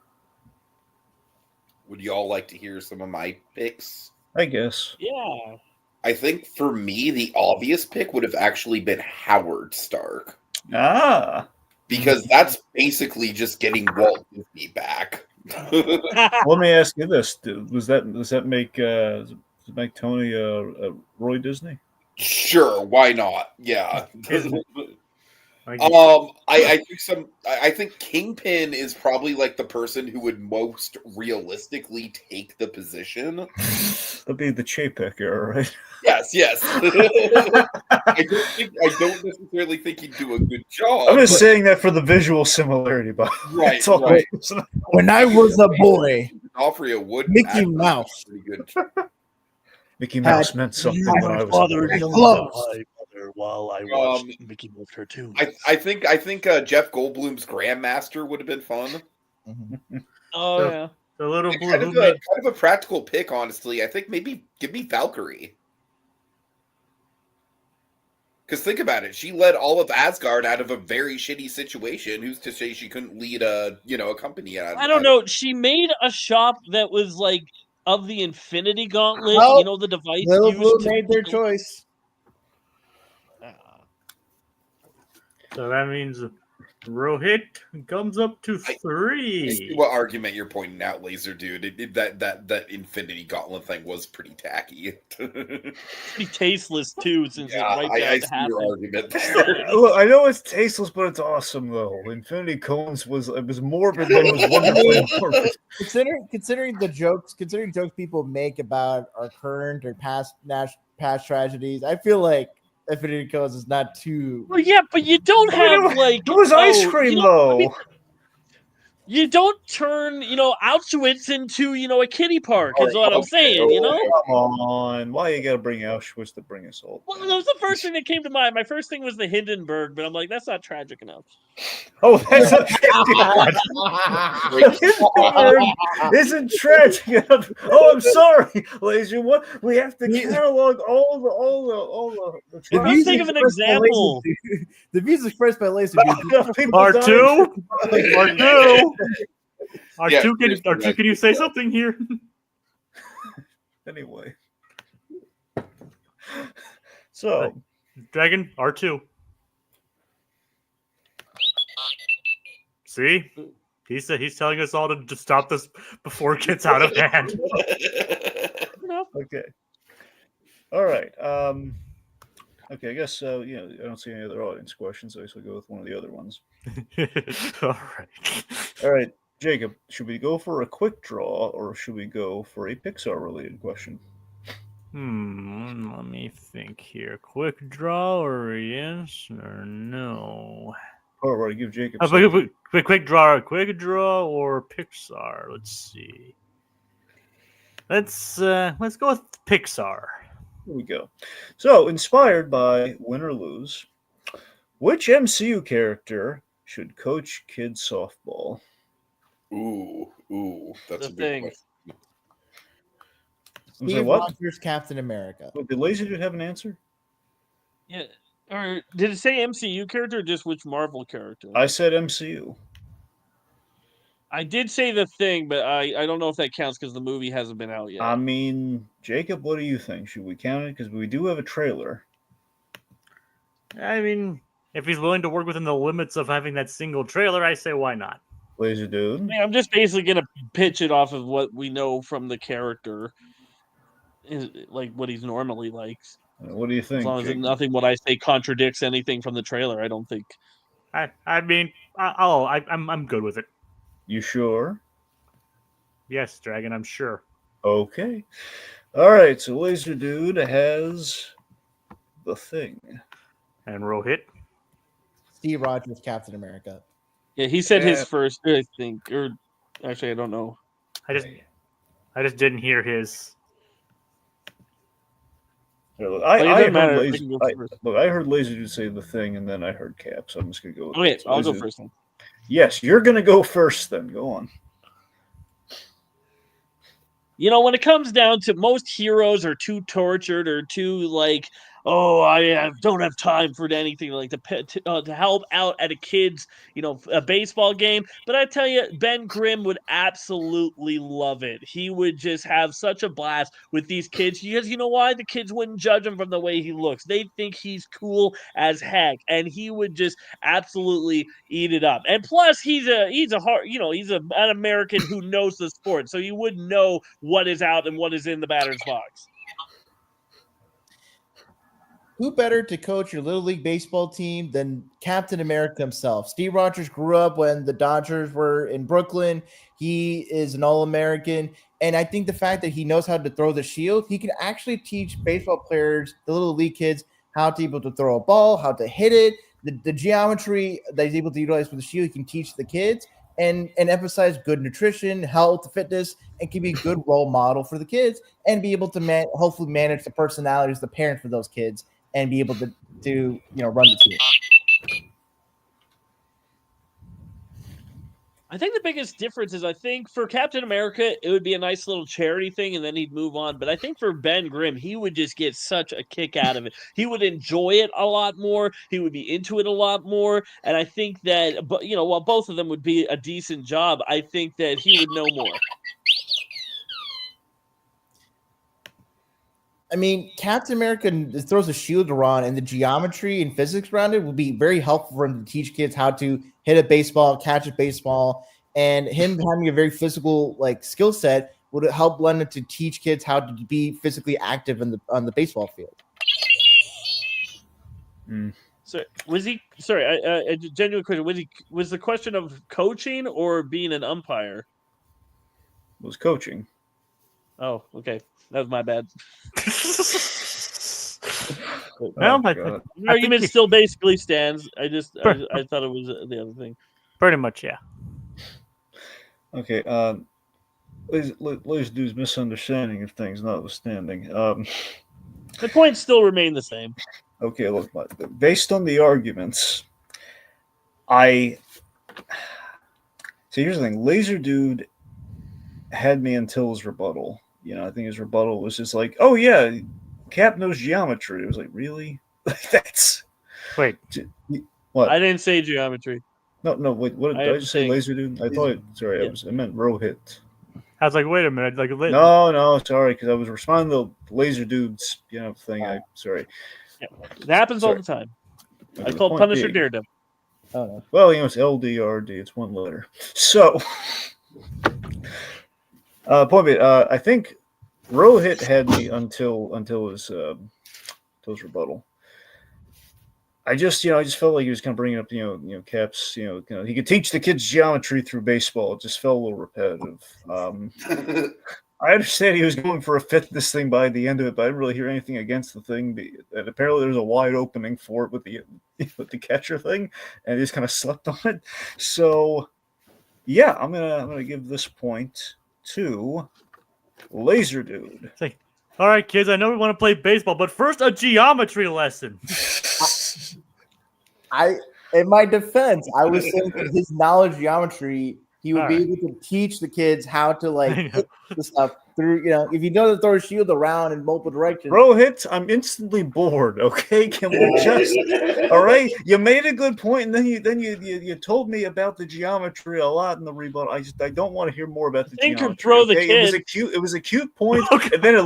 Would you all like to hear some of my picks? I guess. Yeah. I think for me, the obvious pick would have actually been Howard Stark. Ah. Because that's basically just getting Walt Disney back. Let me ask you this: does that make Tony a Roy Disney? Sure, why not? Yeah. I think Kingpin is probably like the person who would most realistically take the position. That'd be the Chapek era, right? Yes. I don't necessarily think he'd do a good job. I'm just saying that for the visual similarity, but right. When I was a boy, D'Onofrio would Mickey Mouse. Pretty good. Mickey Mouse meant something when I was father a boy. my mother while I watched Mickey Mouse cartoons. I think Jeff Goldblum's Grandmaster would have been fun. Oh yeah. The Little Blue. Kind of a practical pick, honestly. I think maybe give me Valkyrie. Because think about it, she led all of Asgard out of a very shitty situation. Who's to say she couldn't lead a company out? I don't know. She made a shop that was like of the Infinity Gauntlet. Well, the device. Little used Blue to made their choice. So that means Rohit comes up to 3. I see what argument you're pointing out, Lazerdude. That Infinity Gauntlet thing was pretty tacky. Pretty tasteless too, since I see your argument. Look, I know it's tasteless, but it's awesome though. Infinity Cones was morbid, but it was wonderfully morbid. Considering jokes people make about our current or past tragedies, I feel like Infinity Cones is not too. Well, yeah, but you don't have it was ice cream though. You don't turn, Auschwitz into, a kiddie park, is what I'm saying, Come on. Why you gotta bring Auschwitz to bring us all? Well, that was the first thing that came to mind. My first thing was the Hindenburg, but I'm like, that's not tragic enough. Oh, that's a Hindenburg isn't tragic enough. Oh, I'm sorry, Laser. What we have to catalog all the Let's think of an example. The views expressed by Laserdude. R2? R2, can you say something here? Anyway. So, Dragon, R2. See? He's telling us all to stop this before it gets out of hand. Okay. All right. Okay, I guess I don't see any other audience questions, so I guess we'll go with one of the other ones. All right, Jacob, should we go for a quick draw or should we go for a Pixar related question? Let me think here. Quick draw or yes or no? Oh, right, give Jacob. Quick draw or Pixar. Let's see. Let's go with Pixar. Here we go. So, inspired by Win or Lose, which MCU character should coach kids softball? Ooh, that's The a big Thing. question. I'm saying Steve what? Rogers, Captain America. Did Laserdude have an answer? Yeah. Or did it say MCU character or just which Marvel character? I said MCU. I did say The Thing, but I don't know if that counts because the movie hasn't been out yet. I mean, Jacob, what do you think? Should we count it? Because we do have a trailer. I mean, if he's willing to work within the limits of having that single trailer, I say why not? Laserdude. I mean, I'm just basically gonna pitch it off of what we know from the character, like what he's normally likes. What do you think? As long as Jacob? nothing what I say contradicts anything from the trailer, I don't think. I mean, I'm good with it. You sure? Yes, Dragon, I'm sure. Okay. All right. So Laserdude has The Thing. And Rohit. Steve Rogers, Captain America. Yeah, he said his Yeah. first, I think, or actually, I don't know. I just didn't hear his. Look, it I doesn't heard matter. Laser, I can go I, first. look, I heard Laserdude say The Thing, and then I heard Cap. So I'm just gonna go with Okay, that. So I'll go Laserdude- first then. Yes, you're gonna go first. Then go on. You know, when it comes down to most heroes are too tortured or too like, oh, I don't have time for anything like to help out at a kid's, a baseball game. But I tell you, Ben Grimm would absolutely love it. He would just have such a blast with these kids because you know why? The kids wouldn't judge him from the way he looks. They think he's cool as heck, and he would just absolutely eat it up. And plus, he's an American who knows the sport, so you would know what is out and what is in the batter's box. Who better to coach your Little League baseball team than Captain America himself? Steve Rogers grew up when the Dodgers were in Brooklyn. He is an All-American. And I think the fact that he knows how to throw the shield, he can actually teach baseball players, the Little League kids, how to be able to throw a ball, how to hit it, the geometry that he's able to utilize with the shield, he can teach the kids and emphasize good nutrition, health, fitness, and can be a good role model for the kids and be able to hopefully manage the personalities of the parents for those kids and be able to run the team. I think the biggest difference is I think for Captain America, it would be a nice little charity thing and then he'd move on. But I think for Ben Grimm, he would just get such a kick out of it. He would enjoy it a lot more. He would be into it a lot more. And I think that, while both of them would be a decent job, I think that he would know more. I mean, Captain America throws a shield around, and the geometry and physics around it will be very helpful for him to teach kids how to hit a baseball, catch a baseball, and him having a very physical skill set would help London to teach kids how to be physically active on the baseball field. So was he? Sorry, a genuine question. Was the question of coaching or being an umpire? It was coaching. Oh, okay. That was my bad. Well, God. The argument still basically stands. I thought it was the other thing. Pretty much, yeah. Okay. Laserdude's misunderstanding of things notwithstanding. The points still remain the same. Okay, look, based on the arguments, see. Here's the thing: Laserdude had me until his rebuttal. I think his rebuttal was just like, "Oh yeah, Cap knows geometry." It was like, really? That's Wait. What? I didn't say geometry. No. Wait, what did I just say? Laserdude? I thought. Sorry, Yeah. I meant Rohith. I was like, wait a minute. No, sorry, because I was responding to Laserdude's thing. Sorry. Yeah. It happens all the time. Okay, I call point Punisher being- Daredevil. Oh no. Well, it's LDRD. It's one letter. So, point being, I think Rohit had me until his rebuttal. I just felt like he was kind of bringing up, Cap's, he could teach the kids geometry through baseball. It just felt a little repetitive. I understand he was going for a fitness thing by the end of it, but I didn't really hear anything against the thing. And apparently, there's a wide opening for it with the catcher thing, and he just kind of slept on it. So, yeah, I'm gonna give this point to Lazerdude. It's like, all right, kids, I know we want to play baseball, but first a geometry lesson. In my defense, I was saying that his knowledge of geometry, he would be able to teach the kids how to hit the stuff through. If you know to throw a shield around in multiple directions. Rohith, I'm instantly bored. Okay, can we just? All right, you made a good point, and then you told me about the geometry a lot in the rebuttal. I don't want to hear more about the geometry. Throw the kid. It was a cute point, and then it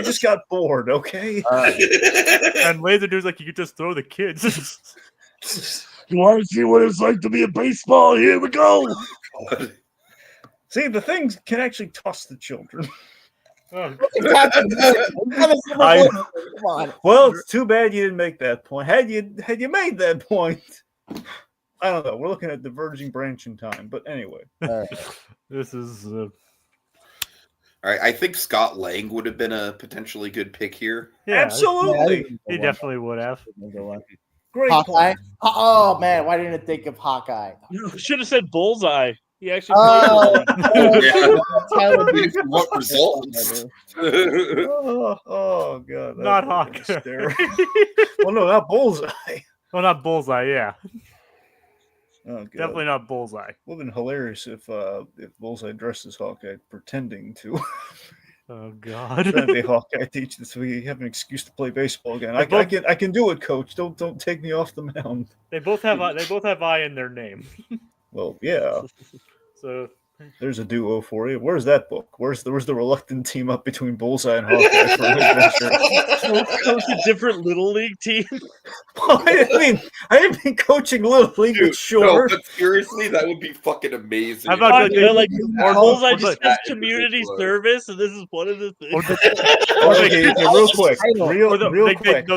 just got bored. Okay. And Laserdude's like, you could just throw the kids. You want to see what it's like to be a baseball? Here we go. See, the things can actually toss the children. Come on. Well, it's too bad you didn't make that point. Had you made that point, I don't know. We're looking at diverging branch in time, but anyway. This is. All right, I think Scott Lang would have been a potentially good pick here. Yeah, absolutely. He definitely would have. Great Hawkeye. Oh man, why didn't I think of Hawkeye? You should have said Bullseye. He actually What results? Oh god. Not Hawkeye. Well, no, not Bullseye. Well, not Bullseye, yeah. Oh, God. Definitely not Bullseye. Would have been hilarious if Bullseye dressed as Hawkeye, pretending to. Oh God! Trying to be Hawkeye teach this, so we have an excuse to play baseball again. I can do it, Coach. Don't take me off the mound. They both have I in their name. Well, yeah. So there's a duo for you. Where's that book? Where's the reluctant team up between Bullseye and Hawkeye for an adventure? Coach a different little league team. Well, I didn't mean coaching little league. Dude, sure. No, but seriously, that would be fucking amazing. How about Bullseye just has community service, and this is one of the things. Real quick, real quick.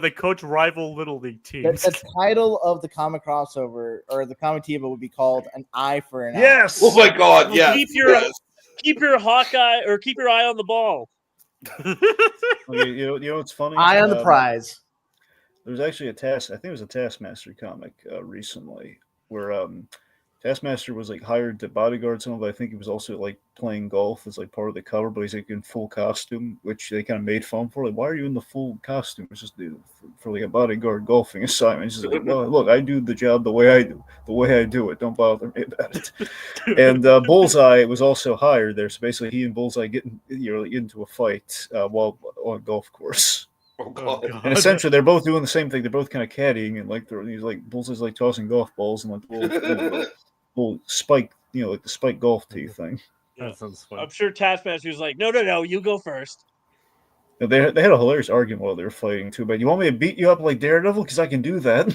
They coach rival little league teams. The title of the comic crossover or the comic team would be called "An Eye for an Eye." Yes. Oh my God! Yeah. Keep your Hawkeye or keep your eye on the ball. Okay, you know what's funny? Eye on the prize. There was actually I think it was a Taskmaster comic recently where Taskmaster was like hired to bodyguard someone, but I think he was also like playing golf as like part of the cover, but he's like in full costume, which they kind of made fun for. Like, why are you in the full costume? It's just for like a bodyguard golfing assignment. It's just like, well, look, I do the job the way I do it. Don't bother me about it. And Bullseye was also hired there, so basically he and Bullseye get into a fight while on a golf course. Oh God. And essentially, they're both doing the same thing. They're both kind of caddying, and like he's like Bullseye's like tossing golf balls and like little spike, like the spike golf tee thing. That sounds fun. I'm sure Taskmaster's like, no, you go first. They had a hilarious argument while they were fighting too. But you want me to beat you up like Daredevil? Because I can do that.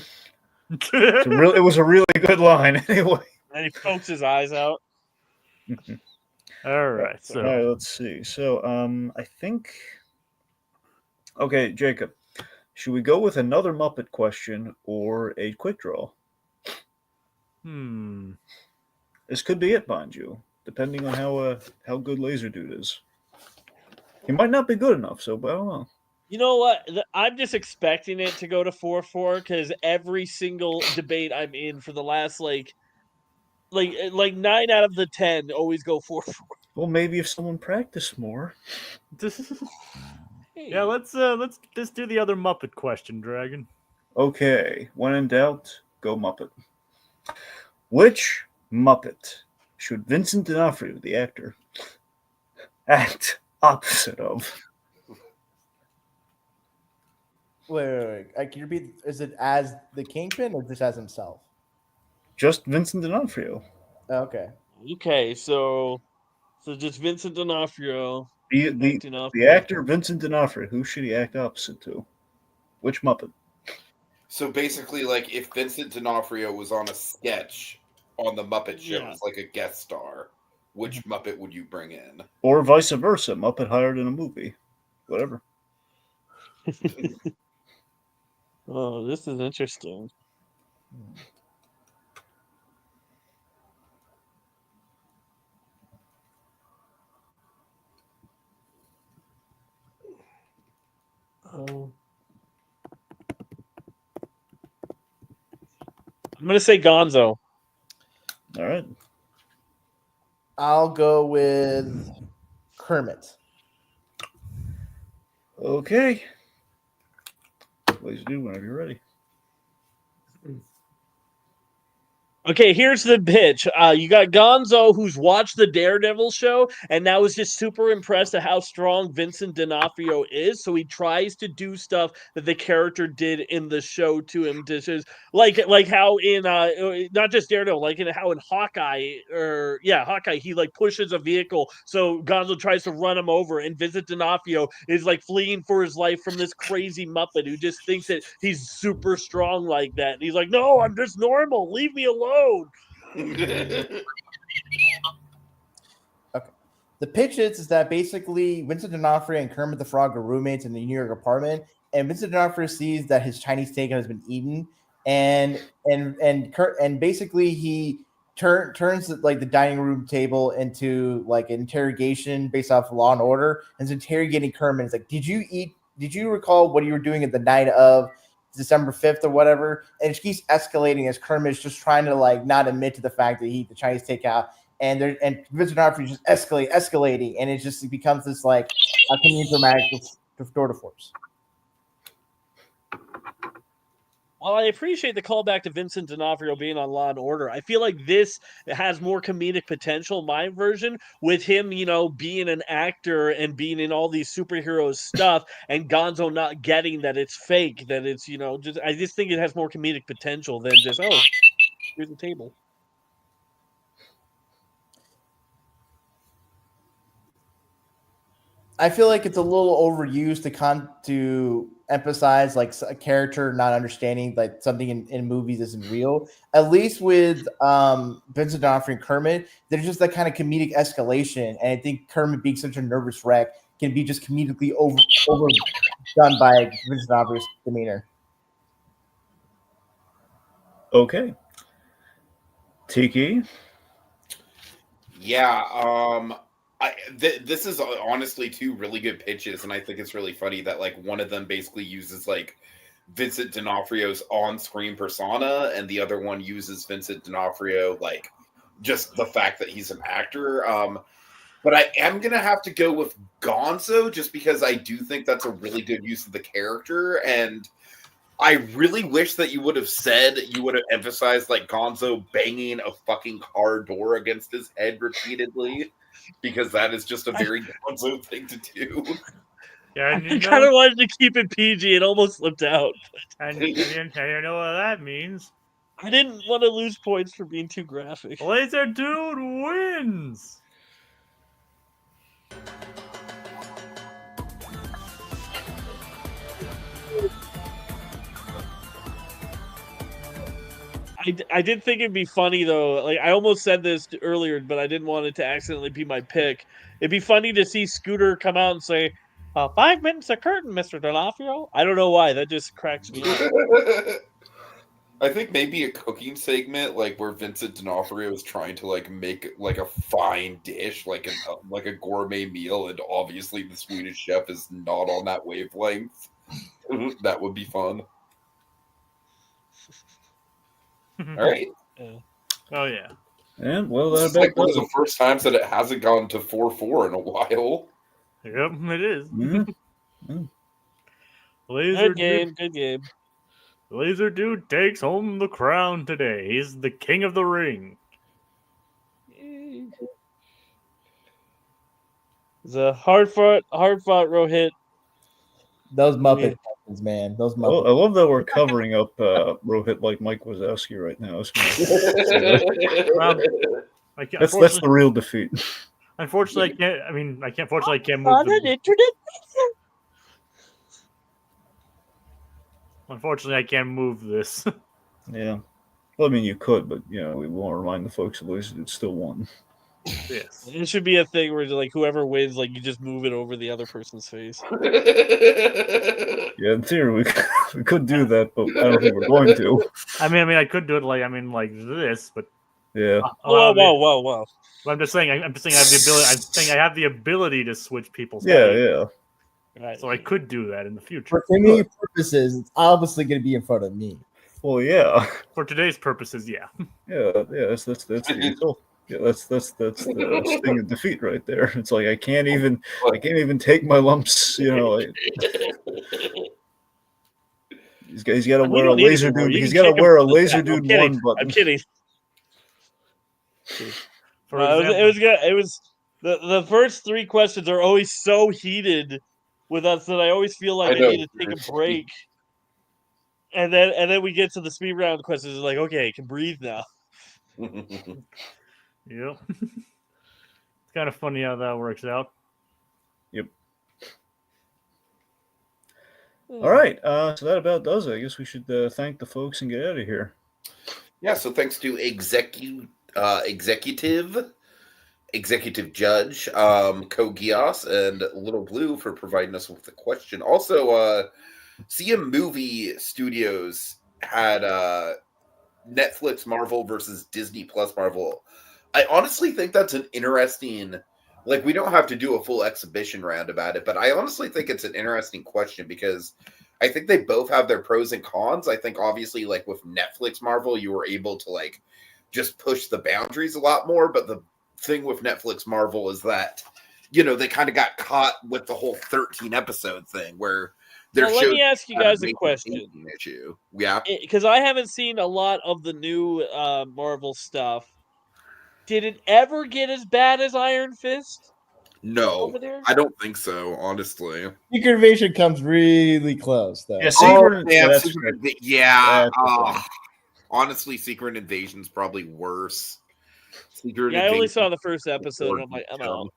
It was a really good line anyway. And he pokes his eyes out. All right, so all right, let's see. So I think. Okay, Jacob, should we go with another Muppet question or a quick draw? This could be it, mind you, depending on how good Lazerdude is. He might not be good enough, so but I don't know. You know what? I'm just expecting it to go to 4-4 because every single debate I'm in for the last like 9 out of the 10 always go 4-4. Well, maybe if someone practiced more. Yeah, let's just do the other Muppet question, Dragon. Okay, when in doubt, go Muppet. Which Muppet should Vincent D'Onofrio, the actor, act opposite of? Wait. Can you repeat? Is it as the Kingpin or just as himself? Just Vincent D'Onofrio. Okay. Okay, so just Vincent D'Onofrio. The actor Vincent D'Onofrio, who should he act opposite to? Which Muppet? So basically, like if Vincent D'Onofrio was on a sketch on the Muppet Show as like a guest star, which Muppet would you bring in? Or vice versa, Muppet hired in a movie. Whatever. Oh, this is interesting. I'm gonna say Gonzo. All right. I'll go with Kermit. Okay. Please do whenever you're ready. Okay, here's the pitch. You got Gonzo, who's watched the Daredevil show, and now is just super impressed at how strong Vincent D'Onofrio is. So he tries to do stuff that the character did in the show to him, like how in not just Daredevil, like in how in Hawkeye, Hawkeye, he like pushes a vehicle, so Gonzo tries to run him over, and Vincent D'Onofrio is like fleeing for his life from this crazy Muppet who just thinks that he's super strong like that. And he's like, "No, I'm just normal. Leave me alone." Okay. The pitch is that basically Vincent D'Onofrio and Kermit the Frog are roommates in the New York apartment, and Vincent D'Onofrio sees that his Chinese takeout has been eaten, and basically he turns like the dining room table into like an interrogation based off Law and Order, and is interrogating Kermit. It's like, did you recall what you were doing at the night of December 5th or whatever? And it keeps escalating as Kermit's just trying to like not admit to the fact that he ate the Chinese takeout, and Vincent D'Onofrio just escalating, and it becomes this like a comedic dramatic tour de force. While I appreciate the callback to Vincent D'Onofrio being on Law and Order, I feel like this has more comedic potential, my version, with him, being an actor and being in all these superhero stuff, and Gonzo not getting that it's fake, that it's, I just think it has more comedic potential than just, oh, here's the table. I feel like it's a little overused to emphasize like a character not understanding like something in movies isn't real. At least with Vincent D'Onofrio and Kermit, there's just that kind of comedic escalation, and I think Kermit being such a nervous wreck can be just comedically overdone by Vincent D'Onofrio's demeanor. Okay. Tiki. Yeah, this is honestly two really good pitches, and I think it's really funny that like one of them basically uses like Vincent D'Onofrio's on-screen persona, and the other one uses Vincent D'Onofrio like just the fact that he's an actor. But I am gonna have to go with Gonzo just because I do think that's a really good use of the character, and I really wish that you would have emphasized like Gonzo banging a fucking car door against his head repeatedly, because that is just a very Gonzo thing to do. Yeah, I kind of wanted to keep it PG. It almost slipped out. And you know what that means. I didn't want to lose points for being too graphic. Lazerdude wins. I did think it'd be funny though. Like I almost said this earlier, but I didn't want it to accidentally be my pick. It'd be funny to see Scooter come out and say, 5 minutes of curtain, Mr. D'Onofrio. I don't know why. That just cracks me up. I think maybe a cooking segment, like where Vincent D'Onofrio is trying to like make like a fine dish, like a gourmet meal, and obviously the Swedish chef is not on that wavelength. That would be fun. All right. Yeah. Oh yeah. And well, This is like one of the first times that it hasn't gone to 4-4 in a while. Yep, it is. Mm-hmm. Good game. Lazerdude takes home the crown today. He's the king of the ring. It's a hard fought Rohith. Those Muppets, man. Those Muppets. I love that we're covering up Rohith like Mike Wazowski right now. That's the real defeat. Unfortunately, I can't move Unfortunately, I can't move this. Yeah. Well, I mean, you could, but, we won't remind the folks at least it's still won. Yes. It should be a thing where, like, whoever wins, like, you just move it over the other person's face. Yeah, in theory, we could do that, but I don't think we're going to. I mean, I could do it like this, but yeah. Whoa. But I'm just saying I have the ability. I'm saying I have the ability to switch people's. Yeah. Right. So I could do that in the future. For any purposes, it's obviously going to be in front of me. Well, yeah, For today's purposes, yeah. yeah. That's the insult. Yeah, that's the sting of defeat right there. It's like I can't even take my lumps. You know, he's got to We wear a don't need it anymore. Lazerdude. You He's can got to kick him wear a from the set. Lazerdude I'm kidding. one button. I'm kidding. For It example, was good. It was the first three questions are always so heated with us that I always feel like I know. need to take a break. And then we get to the speed round questions. It's like, okay, I can breathe now. yep. It's kind of funny how that works out. All right, so that about does it. I guess we should thank the folks and get out of here. Yeah, so thanks to executive judge Kogias and Little Blue for providing us with the question. Also, CM Movie Studios had Netflix Marvel versus Disney Plus Marvel. I honestly think that's an interesting. Like, we don't have to do a full exhibition round about it, but I honestly think it's an interesting question because I think they both have their pros and cons. I think obviously, like with Netflix Marvel, you were able to like just push the boundaries a lot more. But the thing with Netflix Marvel is that, you know, they kind of got caught with the whole 13 episode thing where their Well, let me ask you guys a question. Issue. Yeah, Because I haven't seen a lot of the new Marvel stuff. Did it ever get as bad as Iron Fist no, over there? I don't think so. Honestly, Secret Invasion comes really close, though. Yeah, Secret, honestly, Secret Invasion's probably worse. I only saw the first episode, and I'm like, I'm out.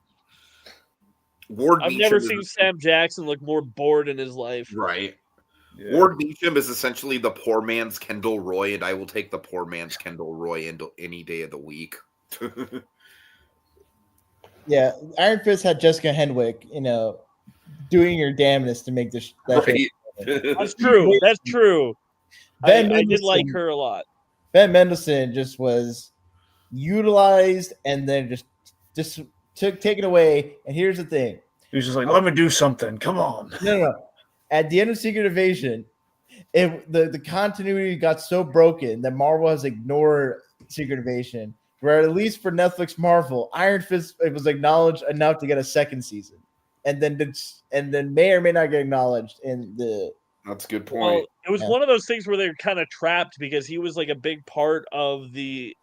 I've never seen Sam Jackson look more bored in his life. Right. Yeah. Ward Beecham is essentially the poor man's Kendall Roy, and I will take the poor man's Kendall Roy any day of the week. Yeah, Iron Fist had Jessica Henwick, you know, doing her damnedest to make this. Right. That's true. That's true. I did like her a lot. Ben Mendelsohn just was utilized and then just taken away. And here's the thing: he was just like, "Let me do something. Come on." No. At the end of Secret Invasion, the continuity got so broken that Marvel has ignored Secret Invasion. Where at least for Netflix Marvel, Iron Fist it was acknowledged enough to get a second season, and then may or may not get acknowledged in the. That's a good point. Well, it was one of those things where they were kind of trapped because he was like a big part of the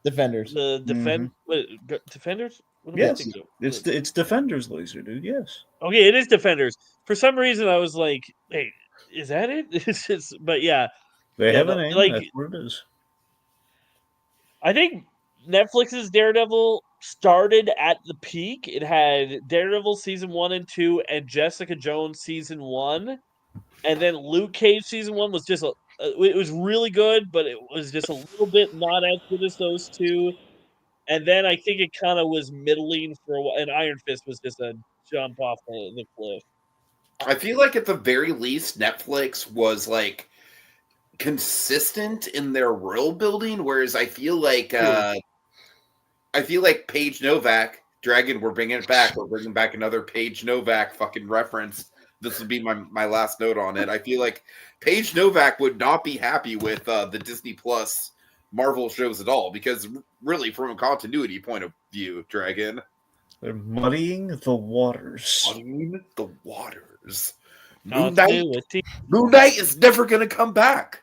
Defenders. The Defenders. Yes, it's Defenders, Laserdude. Yes. Okay, it is Defenders. For some reason, I was like, "Hey, is that it?" It's just, but yeah, they have a name. Like, that's what it is. I think Netflix's Daredevil started at the peak. It had Daredevil season 1 and 2 and Jessica Jones season 1. And then Luke Cage season 1 was just it was really good, but it was just a little bit not as good as those two. And then I think it kind of was middling for a while. And Iron Fist was just a jump off the cliff. I feel like at the very least, Netflix was like consistent in their world building, whereas I feel like Paige Novak, Dragon, we're bringing it back. We're bringing back another Paige Novak fucking reference. This would be my last note on it. I feel like Paige Novak would not be happy with the Disney Plus Marvel shows at all, because really, from a continuity point of view, Dragon, they're muddying the waters. Moon Knight is never going to come back.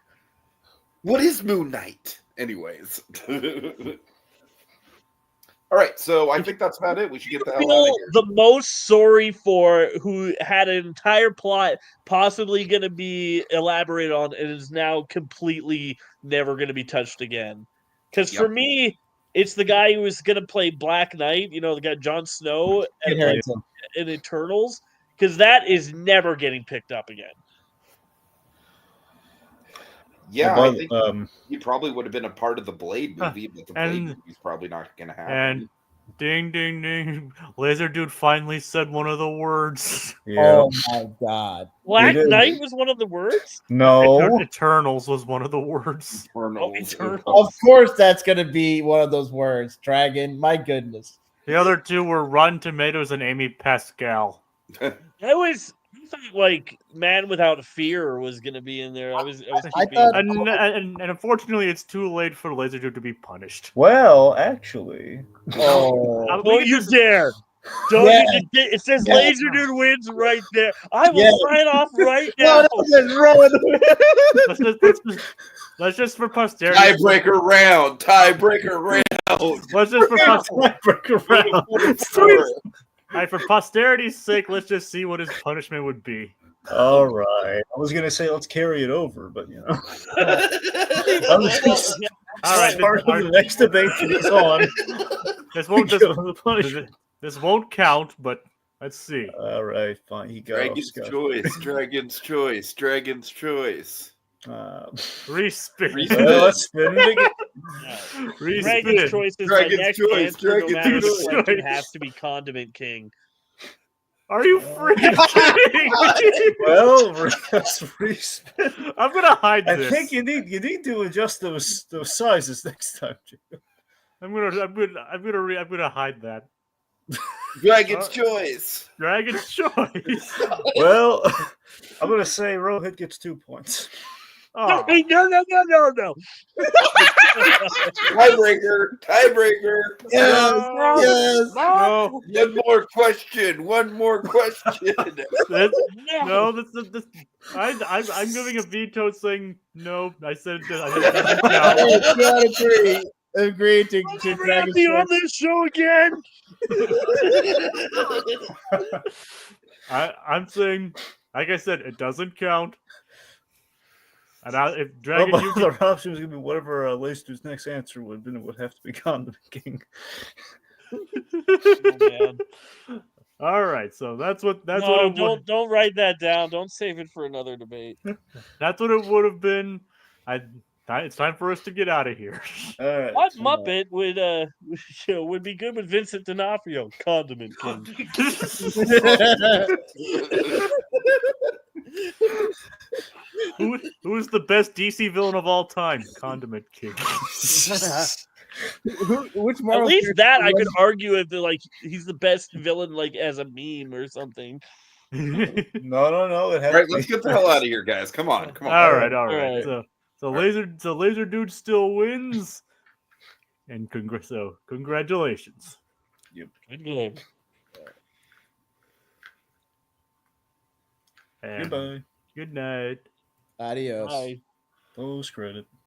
What is Moon Knight? Anyways. All right, so I think that's about it. We should get the hell out of here. The most sorry for who had an entire plot possibly going to be elaborated on and is now completely never going to be touched again. Because for me, it's the guy who was going to play Black Knight, you know, the guy Jon Snow in Eternals, because that is never getting picked up again. Yeah, I think he probably would have been a part of the Blade movie, but the Blade movie's probably not going to happen. And ding, ding, ding. Laserdude finally said one of the words. Yeah. Oh, my God. Black Knight was one of the words? No. Eternals was one of the words. Eternals. Of course that's going to be one of those words, Dragon. My goodness. The other two were Rotten Tomatoes and Amy Pascal. I thought like Man Without Fear was gonna be in there. I was I keeping. thought- And unfortunately, it's too late for Laserdude to be punished. Well, actually, Oh, We Don't can you just- dare! Don't Yeah. it says Yeah. Laserdude wins right there. I will Yeah. sign off right no, now. that's Rowan. let's just for posterity. Tiebreaker round. Tiebreaker round. Let's just for tiebreaker round. for posterity's sake, let's just see what his punishment would be. All right. I was gonna say let's carry it over, but you know, I was just All right, start of the next debate that he's on. This won't Give him the punishment. this won't count, but let's see. All right, fine. He got Dragon's choice. Dragon's choice. Dragon's choice. Respin. Well, let's spin it again. Dragon's Respin. choice is Dragon's my next choice, answer. No Dragon's matter the choice. question, has to be Condiment King. Are you freaking kidding me? Well, let's respin. I'm gonna hide I this. think you need to adjust those sizes next time, Jim. I'm gonna hide that. Dragon's choice. Dragon's choice. Well, I'm gonna say Rohith gets 2 points. Oh, No. Tiebreaker. Tiebreaker. Yes, No. yes. no, One more question. One more question. I'm giving a veto saying no. I said it doesn't count. Hey, agree to I'm Dragon's be on choice. this show again. I'm saying, like I said, it doesn't count. And if Well, Dragon, my you other option was gonna be whatever Laser's next answer would have been. It would have to be Condiment King. Oh, man. All right, so that's what No, it would, don't write that down. Don't save it for another debate. that's what it would have been. It's time for us to get out of here. All right. What Muppet would be good with Vincent D'Onofrio? Condiment King. Who's the best DC villain of all time? Condiment King. Which At Marvel least character that I was- could argue if he's the best villain like as a meme or something. No. It All right, let's get the hell out of here, guys. Come on. Come on. All right. Alright. So Laserdude still wins, and congratulations. Good game. And Goodbye. good night. Adios. Bye. Post credit.